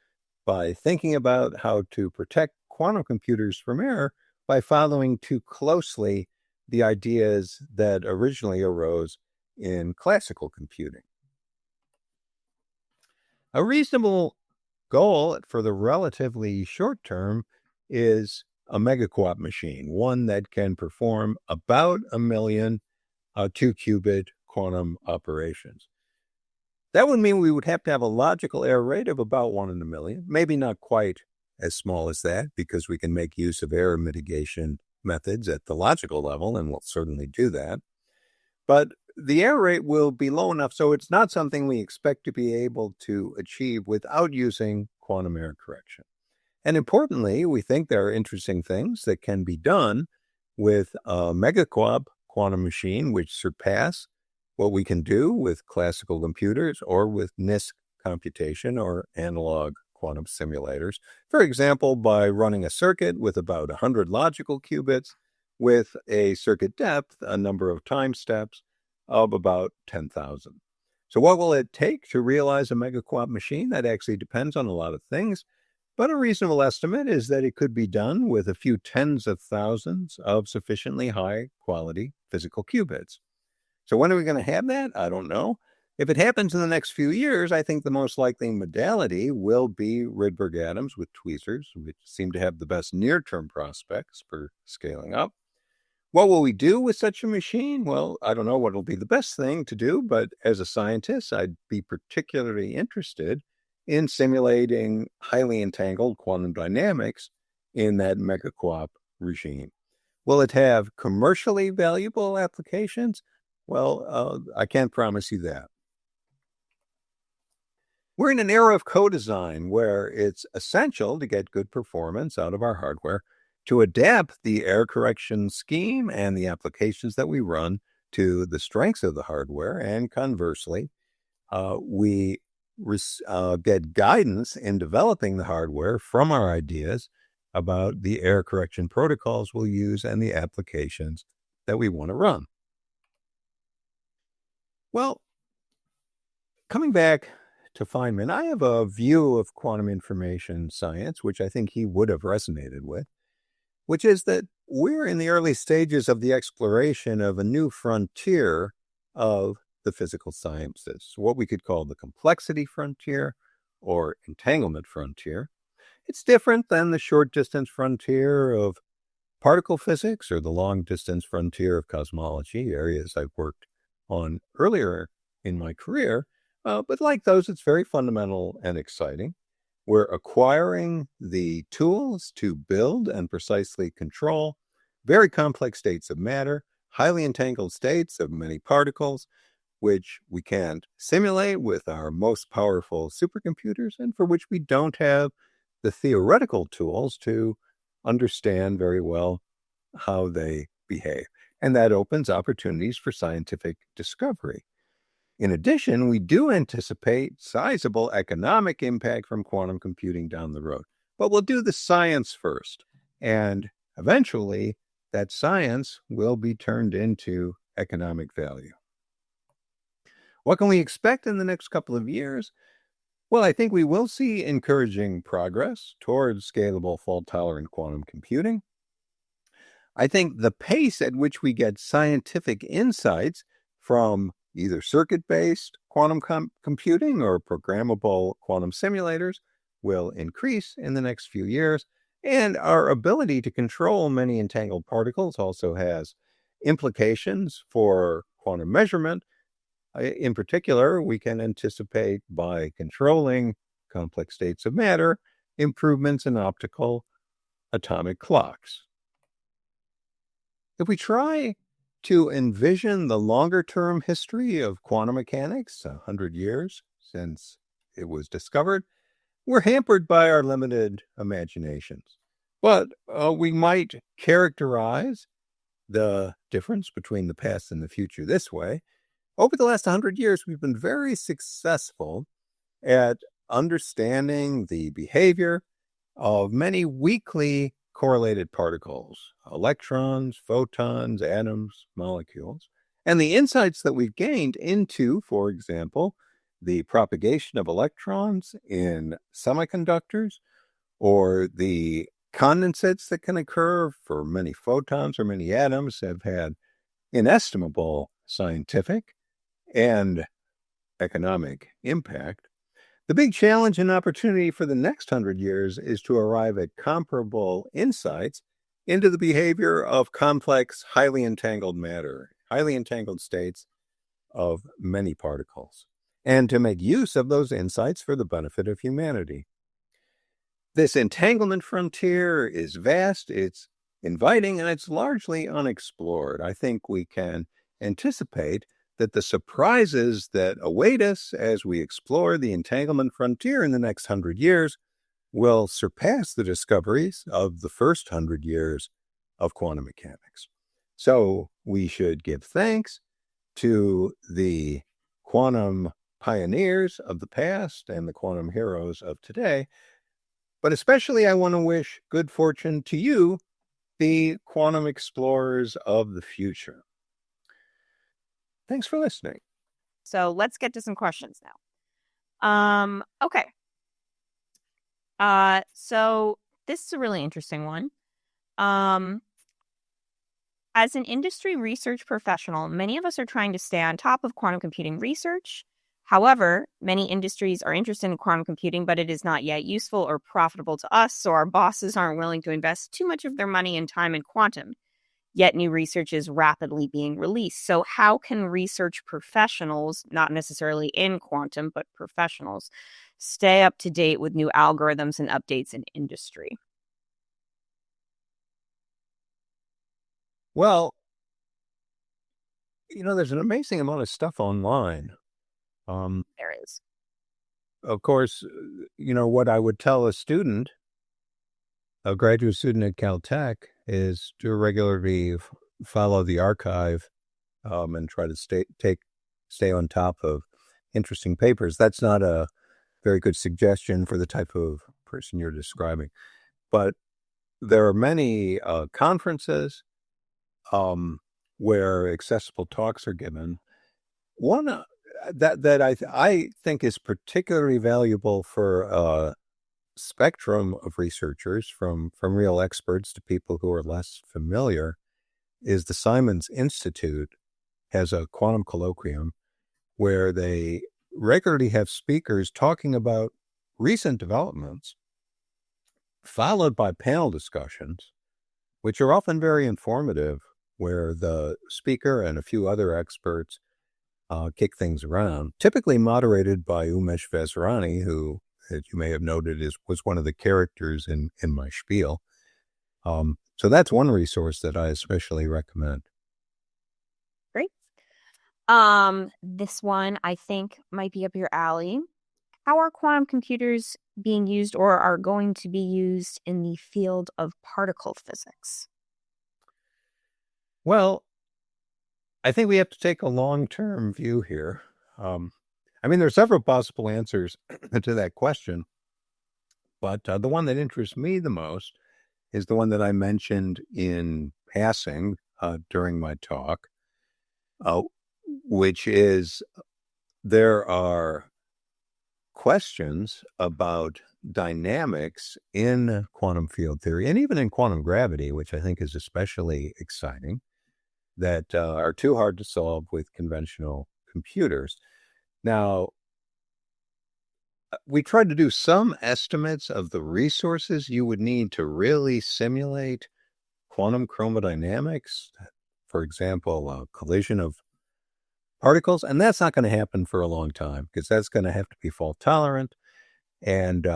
by thinking about how to protect quantum computers from error by following too closely the ideas that originally arose in classical computing. A reasonable goal for the relatively short term is a megaquop machine, one that can perform about 1 million 2-qubit quantum operations. That would mean we would have to have a logical error rate of about 1 in a million, maybe not quite as small as that, because we can make use of error mitigation methods at the logical level, and we'll certainly do that. But the error rate will be low enough so it's not something we expect to be able to achieve without using quantum error correction. And importantly, we think there are interesting things that can be done with a megaquop quantum machine which surpass what we can do with classical computers or with NISQ computation or analog quantum simulators. For example, by running a circuit with about 100 logical qubits with a circuit depth, a number of time steps of about 10,000. So what will it take to realize a megaquop machine? That actually depends on a lot of things, but a reasonable estimate is that it could be done with a few tens of thousands of sufficiently high quality physical qubits. So when are we going to have that? I don't know. If it happens in the next few years, I think the most likely modality will be Rydberg atoms with tweezers, which seem to have the best near-term prospects for scaling up. What will we do with such a machine? Well, I don't know what will be the best thing to do, but as a scientist, I'd be particularly interested in simulating highly entangled quantum dynamics in that megaquop regime. Will it have commercially valuable applications? Well, I can't promise you that. We're in an era of co-design where it's essential to get good performance out of our hardware, to adapt the error correction scheme and the applications that we run to the strengths of the hardware. And conversely, we get guidance in developing the hardware from our ideas about the error correction protocols we'll use and the applications that we want to run. Well, coming back to Feynman, I have a view of quantum information science, which I think he would have resonated with, which is that we're in the early stages of the exploration of a new frontier of the physical sciences, what we could call the complexity frontier or entanglement frontier. It's different than the short distance frontier of particle physics or the long distance frontier of cosmology, areas I've worked on earlier in my career. But like those, it's very fundamental and exciting. We're acquiring the tools to build and precisely control very complex states of matter, highly entangled states of many particles, which we can't simulate with our most powerful supercomputers, and for which we don't have the theoretical tools to understand very well how they behave. And that opens opportunities for scientific discovery. In addition, we do anticipate sizable economic impact from quantum computing down the road. But we'll do the science first. And eventually, that science will be turned into economic value. What can we expect in the next couple of years? Well, I think we will see encouraging progress towards scalable fault-tolerant quantum computing. I think the pace at which we get scientific insights from either circuit-based quantum computing or programmable quantum simulators will increase in the next few years. And our ability to control many entangled particles also has implications for quantum measurement. In particular, we can anticipate, by controlling complex states of matter, improvements in optical atomic clocks. If we try to envision the longer-term history of quantum mechanics, 100 years since it was discovered, we're hampered by our limited imaginations. But we might characterize the difference between the past and the future this way. Over the last 100 years, we've been very successful at understanding the behavior of many weakly correlated particles, electrons, photons, atoms, molecules, and the insights that we've gained into, for example, the propagation of electrons in semiconductors, or the condensates that can occur for many photons or many atoms, have had inestimable scientific and economic impact. The big challenge and opportunity for the next 100 years is to arrive at comparable insights into the behavior of complex, highly entangled matter, highly entangled states of many particles, and to make use of those insights for the benefit of humanity. This entanglement frontier is vast, it's inviting, and it's largely unexplored. I think we can anticipate that the surprises that await us as we explore the entanglement frontier in the next 100 years will surpass the discoveries of the first 100 years of quantum mechanics. So we should give thanks to the quantum pioneers of the past and the quantum heroes of today. But especially I want to wish good fortune to you, the quantum explorers of the future. Thanks for listening. So let's get to some questions now. Okay. So this is a really interesting one. As an industry research professional, many of us are trying to stay on top of quantum computing research. However, many industries are interested in quantum computing, but it is not yet useful or profitable to us, so our bosses aren't willing to invest too much of their money and time in quantum. Yet new research is rapidly being released. So how can research professionals, not necessarily in quantum, but professionals, stay up to date with new algorithms and updates in industry? Well, there's an amazing amount of stuff online. There is. Of course, what I would tell a student, a graduate student at Caltech, is to regularly follow the archive and try to stay on top of interesting papers. That's not a very good suggestion for the type of person you're describing. But there are many conferences where accessible talks are given. One that I think is particularly valuable for a spectrum of researchers, from real experts to people who are less familiar, is the Simons Institute has a quantum colloquium where they regularly have speakers talking about recent developments, followed by panel discussions, which are often very informative, where the speaker and a few other experts kick things around, typically moderated by Umesh Vasrani, who, as you may have noted, was one of the characters in my spiel. So that's one resource that I especially recommend. Great. This one I think might be up your alley. How are quantum computers being used or are going to be used in the field of particle physics? Well, I think we have to take a long-term view here. There are several possible answers to that question, but the one that interests me the most is the one that I mentioned in passing during my talk, which is there are questions about dynamics in quantum field theory and even in quantum gravity, which I think is especially exciting, that are too hard to solve with conventional computers. Now, we tried to do some estimates of the resources you would need to really simulate quantum chromodynamics, for example, a collision of particles. And that's not going to happen for a long time because that's going to have to be fault tolerant. And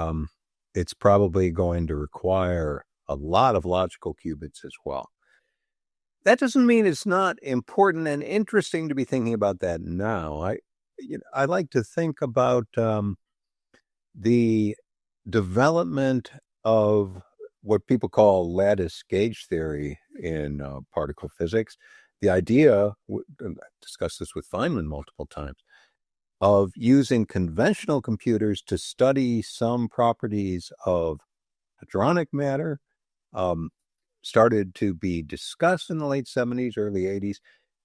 it's probably going to require a lot of logical qubits as well. That doesn't mean it's not important and interesting to be thinking about that now. I like to think about the development of what people call lattice gauge theory in particle physics. The idea, and I've discussed this with Feynman multiple times, of using conventional computers to study some properties of hadronic matter started to be discussed in the late 70s, early 80s.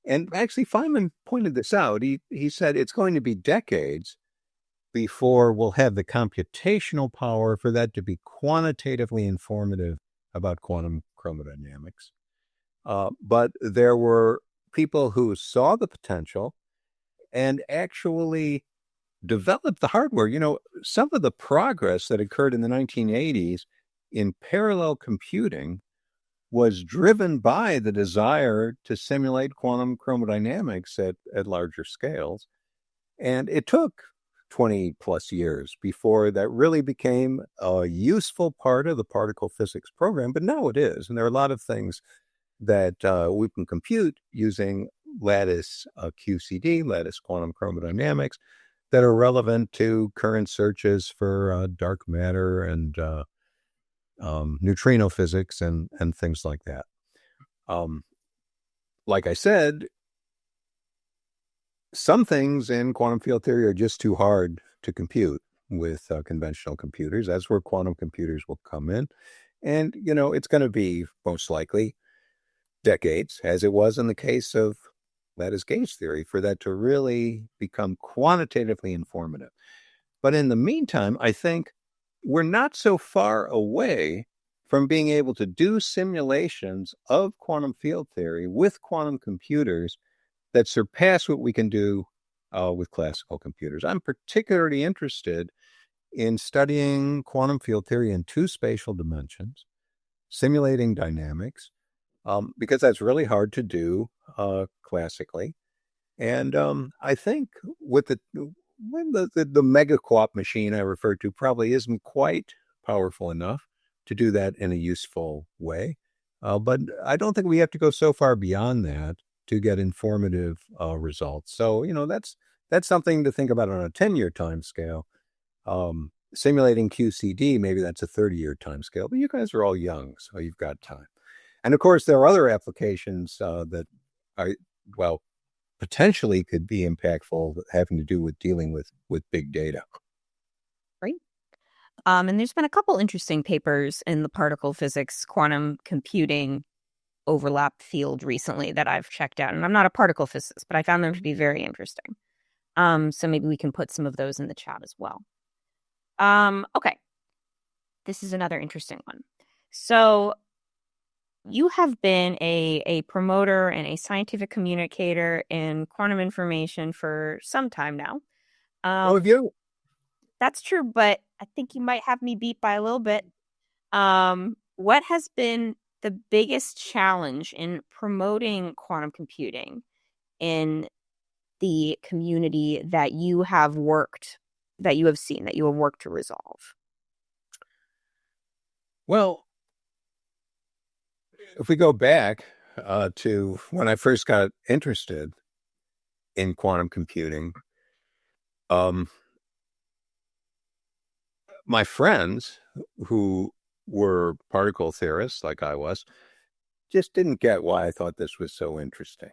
And actually, Feynman pointed this out. He said it's going to be decades before we'll have the computational power for that to be quantitatively informative about quantum chromodynamics. But there were people who saw the potential and actually developed the hardware. Some of the progress that occurred in the 1980s in parallel computing was driven by the desire to simulate quantum chromodynamics at larger scales. And it took 20 plus years before that really became a useful part of the particle physics program. But now it is. And there are a lot of things that we can compute using lattice QCD, lattice quantum chromodynamics, that are relevant to current searches for dark matter and neutrino physics and things like that. Like I said, some things in quantum field theory are just too hard to compute with conventional computers. That's where quantum computers will come in. And, it's going to be most likely decades, as it was in the case of lattice gauge theory, for that to really become quantitatively informative. But in the meantime, I think we're not so far away from being able to do simulations of quantum field theory with quantum computers that surpass what we can do with classical computers. I'm particularly interested in studying quantum field theory in two spatial dimensions, simulating dynamics, because that's really hard to do classically. And I think with the mega co-op machine I referred to probably isn't quite powerful enough to do that in a useful way. But I don't think we have to go so far beyond that to get informative results. So, that's something to think about on a 10-year time scale. Simulating QCD, maybe that's a 30-year time scale, but you guys are all young, so you've got time. And of course, there are other applications that are, potentially could be impactful, having to do with dealing with big data. Right. And there's been a couple interesting papers in the particle physics quantum computing overlap field recently that I've checked out. And I'm not a particle physicist, but I found them to be very interesting. So maybe we can put some of those in the chat as well. Okay. This is another interesting one. So you have been a promoter and a scientific communicator in quantum information for some time now. Have you? That's true, but I think you might have me beat by a little bit. What has been the biggest challenge in promoting quantum computing in the community that you have seen, that you have worked to resolve? Well, if we go back to when I first got interested in quantum computing, my friends who were particle theorists like I was just didn't get why I thought this was so interesting.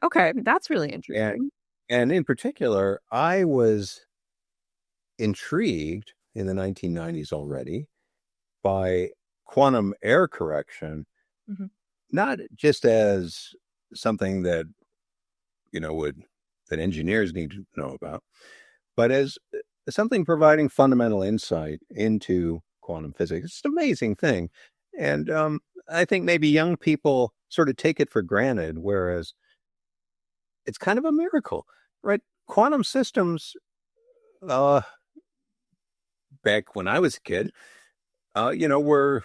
Okay, that's really interesting. And in particular, I was intrigued in the 1990s already by quantum error correction, not just as something that, that engineers need to know about, but as something providing fundamental insight into quantum physics. It's an amazing thing. And I think maybe young people sort of take it for granted, whereas it's kind of a miracle, right? Quantum systems back when I was a kid, were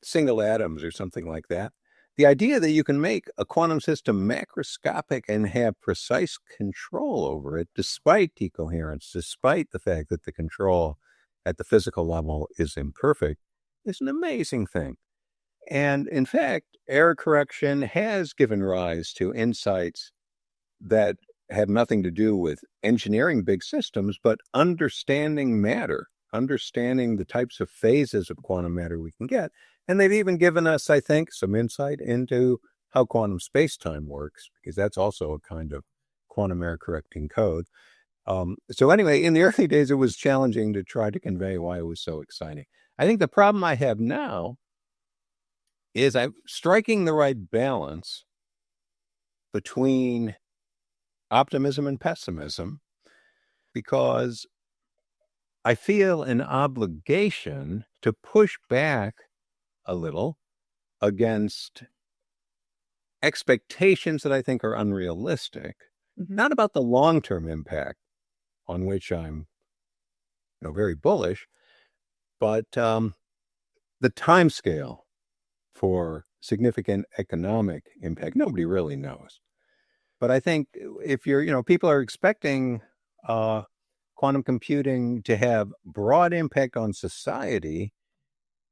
single atoms or something like that. The idea that you can make a quantum system macroscopic and have precise control over it, despite decoherence, despite the fact that the control at the physical level is imperfect, is an amazing thing. And in fact, error correction has given rise to insights that have nothing to do with engineering big systems, but understanding matter, understanding the types of phases of quantum matter we can get. And they've even given us, I think, some insight into how quantum space-time works, because that's also a kind of quantum error correcting code. So anyway, in the early days, it was challenging to try to convey why it was so exciting. I think the problem I have now is I'm striking the right balance between optimism and pessimism, because I feel an obligation to push back a little against expectations that I think are unrealistic, not about the long-term impact on which I'm very bullish, but the time scale for significant economic impact. Nobody really knows. But I think if people are expecting quantum computing to have broad impact on society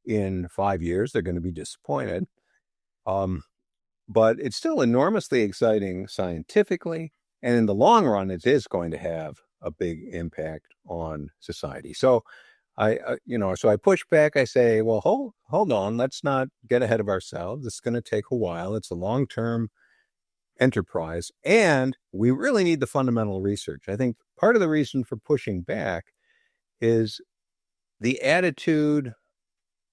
in 5 years, they're going to be disappointed. But it's still enormously exciting scientifically. And in the long run, it is going to have a big impact on society. So I push back. I say, well, hold on. Let's not get ahead of ourselves. It's going to take a while. It's a long-term enterprise, and we really need the fundamental research. I think part of the reason for pushing back is the attitude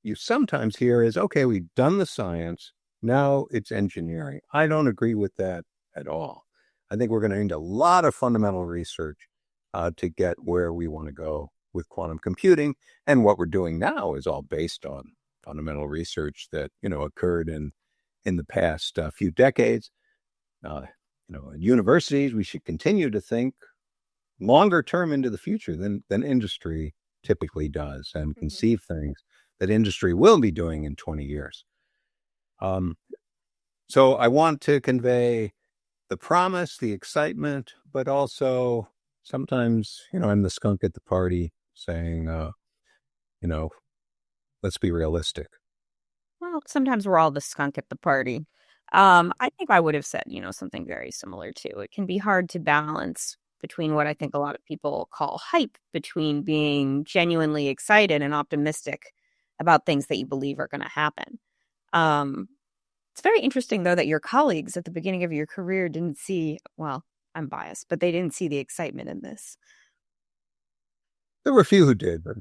you sometimes hear is, okay, we've done the science, now it's engineering. I don't agree with that at all. I think we're going to need a lot of fundamental research to get where we want to go with quantum computing. And what we're doing now is all based on fundamental research that, occurred in the past few decades. In universities, we should continue to think longer term into the future than industry typically does, and conceive things that industry will be doing in 20 years. So I want to convey the promise, the excitement, but also sometimes, I'm the skunk at the party saying, let's be realistic. Well, sometimes we're all the skunk at the party. I think I would have said, something very similar too. It can be hard to balance between what I think a lot of people call hype, between being genuinely excited and optimistic about things that you believe are going to happen. It's very interesting, though, that your colleagues at the beginning of your career didn't see, well, I'm biased, but they didn't see the excitement in this. There were a few who did, but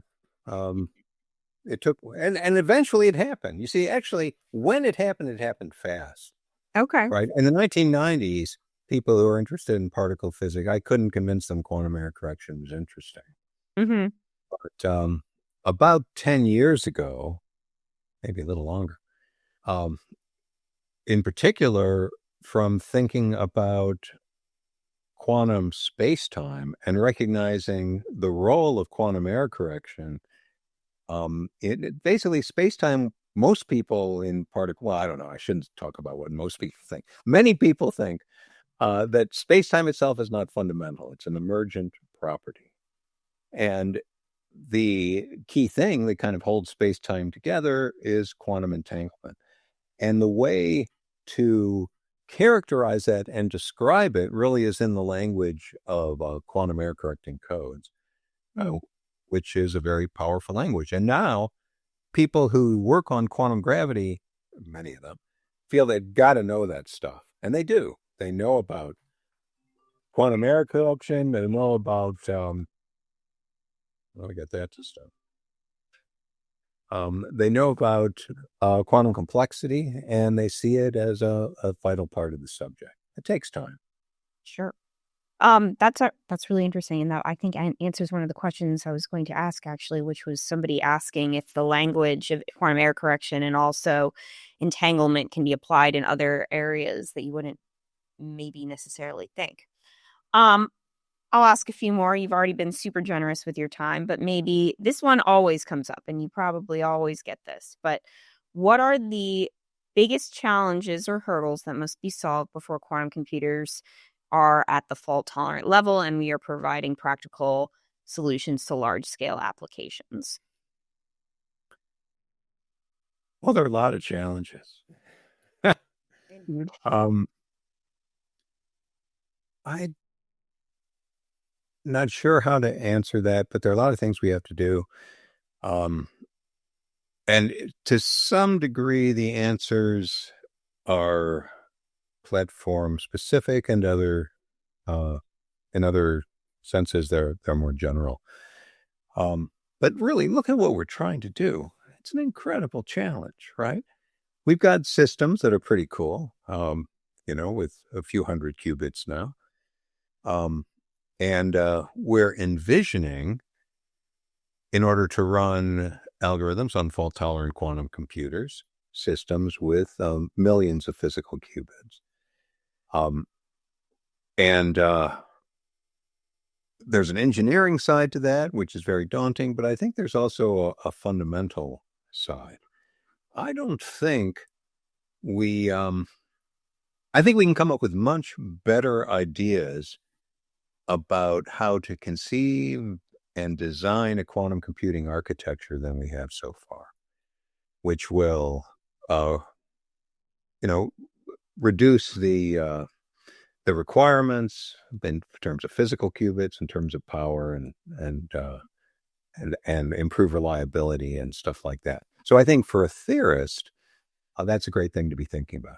it took, and eventually it happened. You see, actually, when it happened fast. Okay. Right. In the 1990s, people who were interested in particle physics, I couldn't convince them quantum error correction was interesting. Mm-hmm. But about 10 years ago, maybe a little longer, in particular, from thinking about quantum space-time and recognizing the role of quantum error correction, basically space-time, most people in particle, well, I don't know, I shouldn't talk about what most people think. Many people think that space-time itself is not fundamental. It's an emergent property. And the key thing that kind of holds space-time together is quantum entanglement. And the way to characterize that and describe it really is in the language of quantum error correcting codes, which is a very powerful language. And now people who work on quantum gravity, many of them, feel they've got to know that stuff. And they do. They know about quantum error correction. They know about, we got that to start. They know about quantum complexity, and they see it as a vital part of the subject. It takes time. Sure. That's really interesting, and that I think answers one of the questions I was going to ask, actually, which was somebody asking if the language of quantum error correction and also entanglement can be applied in other areas that you wouldn't maybe necessarily think. I'll ask a few more. You've already been super generous with your time, but maybe this one always comes up and you probably always get this. But what are the biggest challenges or hurdles that must be solved before quantum computers are at the fault tolerant level and we are providing practical solutions to large scale applications? Well, there are a lot of challenges. I'm not sure how to answer that, but there are a lot of things we have to do. And to some degree, the answers are platform specific, and in other senses, they're more general. But really, look at what we're trying to do. It's an incredible challenge, right? We've got systems that are pretty cool, with a few hundred qubits now. And we're envisioning, in order to run algorithms on fault-tolerant quantum computers, systems with millions of physical qubits. And there's an engineering side to that, which is very daunting, but I think there's also a fundamental side. I think we can come up with much better ideas about how to conceive and design a quantum computing architecture than we have so far, which will, reduce the requirements in terms of physical qubits, in terms of power, and improve reliability and stuff like that. So I think for a theorist, that's a great thing to be thinking about.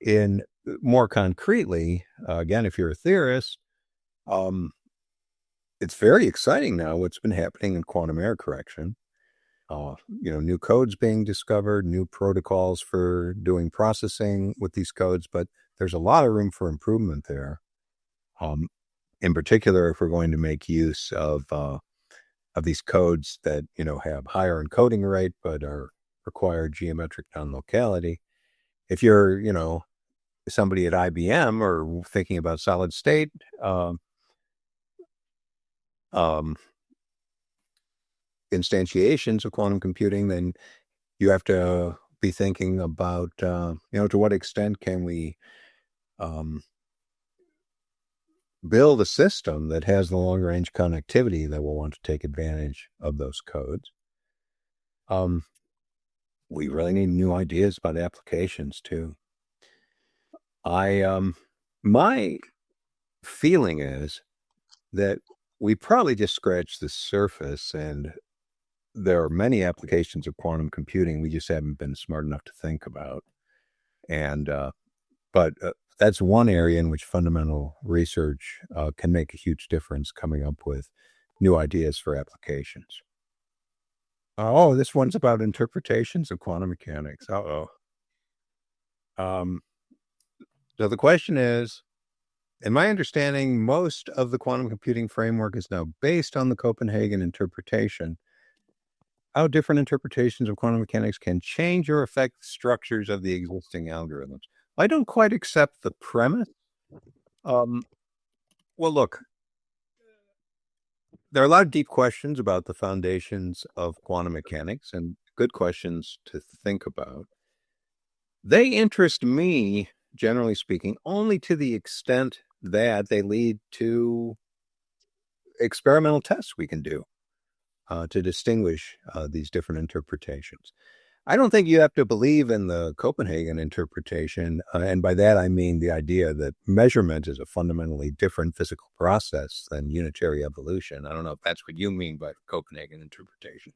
In more concretely, again, if you're a theorist, it's very exciting now what's been happening in quantum error correction. New codes being discovered, new protocols for doing processing with these codes, but there's a lot of room for improvement there. In particular, if we're going to make use of these codes that, have higher encoding rate, but require geometric non-locality. If you're, somebody at IBM or thinking about solid state, instantiations of quantum computing, then you have to be thinking about, to what extent can we build a system that has the long range connectivity that will want to take advantage of those codes. We really need new ideas about applications too. My feeling is that we probably just scratched the surface, and there are many applications of quantum computing we just haven't been smart enough to think about. And but that's one area in which fundamental research can make a huge difference, coming up with new ideas for applications. Oh, this one's about interpretations of quantum mechanics. So the question is, in my understanding, most of the quantum computing framework is now based on the Copenhagen interpretation. How different interpretations of quantum mechanics can change or affect the structures of the existing algorithms. I don't quite accept the premise. Well, look, there are a lot of deep questions about the foundations of quantum mechanics, and good questions to think about. They interest me, generally speaking, only to the extent that they lead to experimental tests we can do to distinguish these different interpretations. I don't think you have to believe in the Copenhagen interpretation, and by that I mean the idea that measurement is a fundamentally different physical process than unitary evolution. I don't know if that's what you mean by Copenhagen interpretation.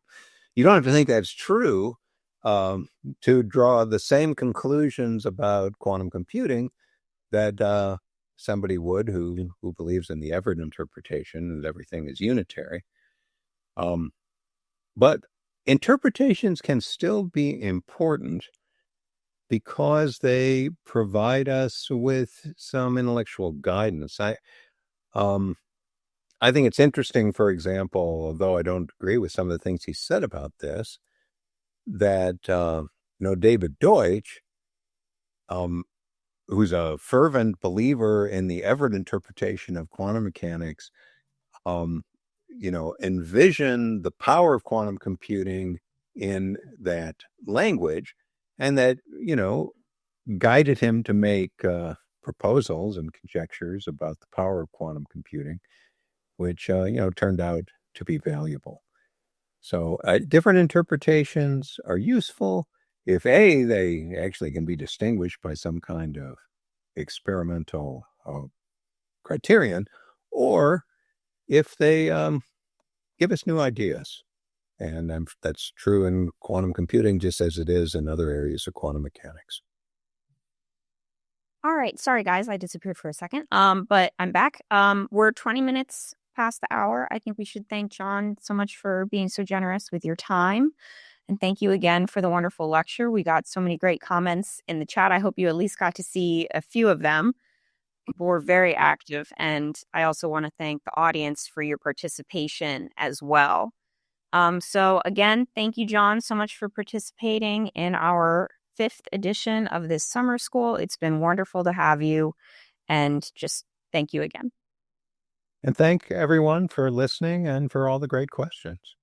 You don't have to think that's true to draw the same conclusions about quantum computing that somebody would who believes in the Everett interpretation, that everything is unitary. But interpretations can still be important because they provide us with some intellectual guidance. I think it's interesting, for example, although I don't agree with some of the things he said about this, that David Deutsch, who's a fervent believer in the Everett interpretation of quantum mechanics, envision the power of quantum computing in that language, and that, guided him to make proposals and conjectures about the power of quantum computing, which, turned out to be valuable. So different interpretations are useful if they actually can be distinguished by some kind of experimental criterion, or if they give us new ideas. And that's true in quantum computing just as it is in other areas of quantum mechanics. All right. Sorry, guys. I disappeared for a second. But I'm back. We're 20 minutes past the hour. I think we should thank John so much for being so generous with your time. And thank you again for the wonderful lecture. We got so many great comments in the chat. I hope you at least got to see a few of them. People were very active. And I also want to thank the audience for your participation as well. So again, thank you, John, so much for participating in our 5th edition of this summer school. It's been wonderful to have you, and just thank you again. And thank everyone for listening and for all the great questions.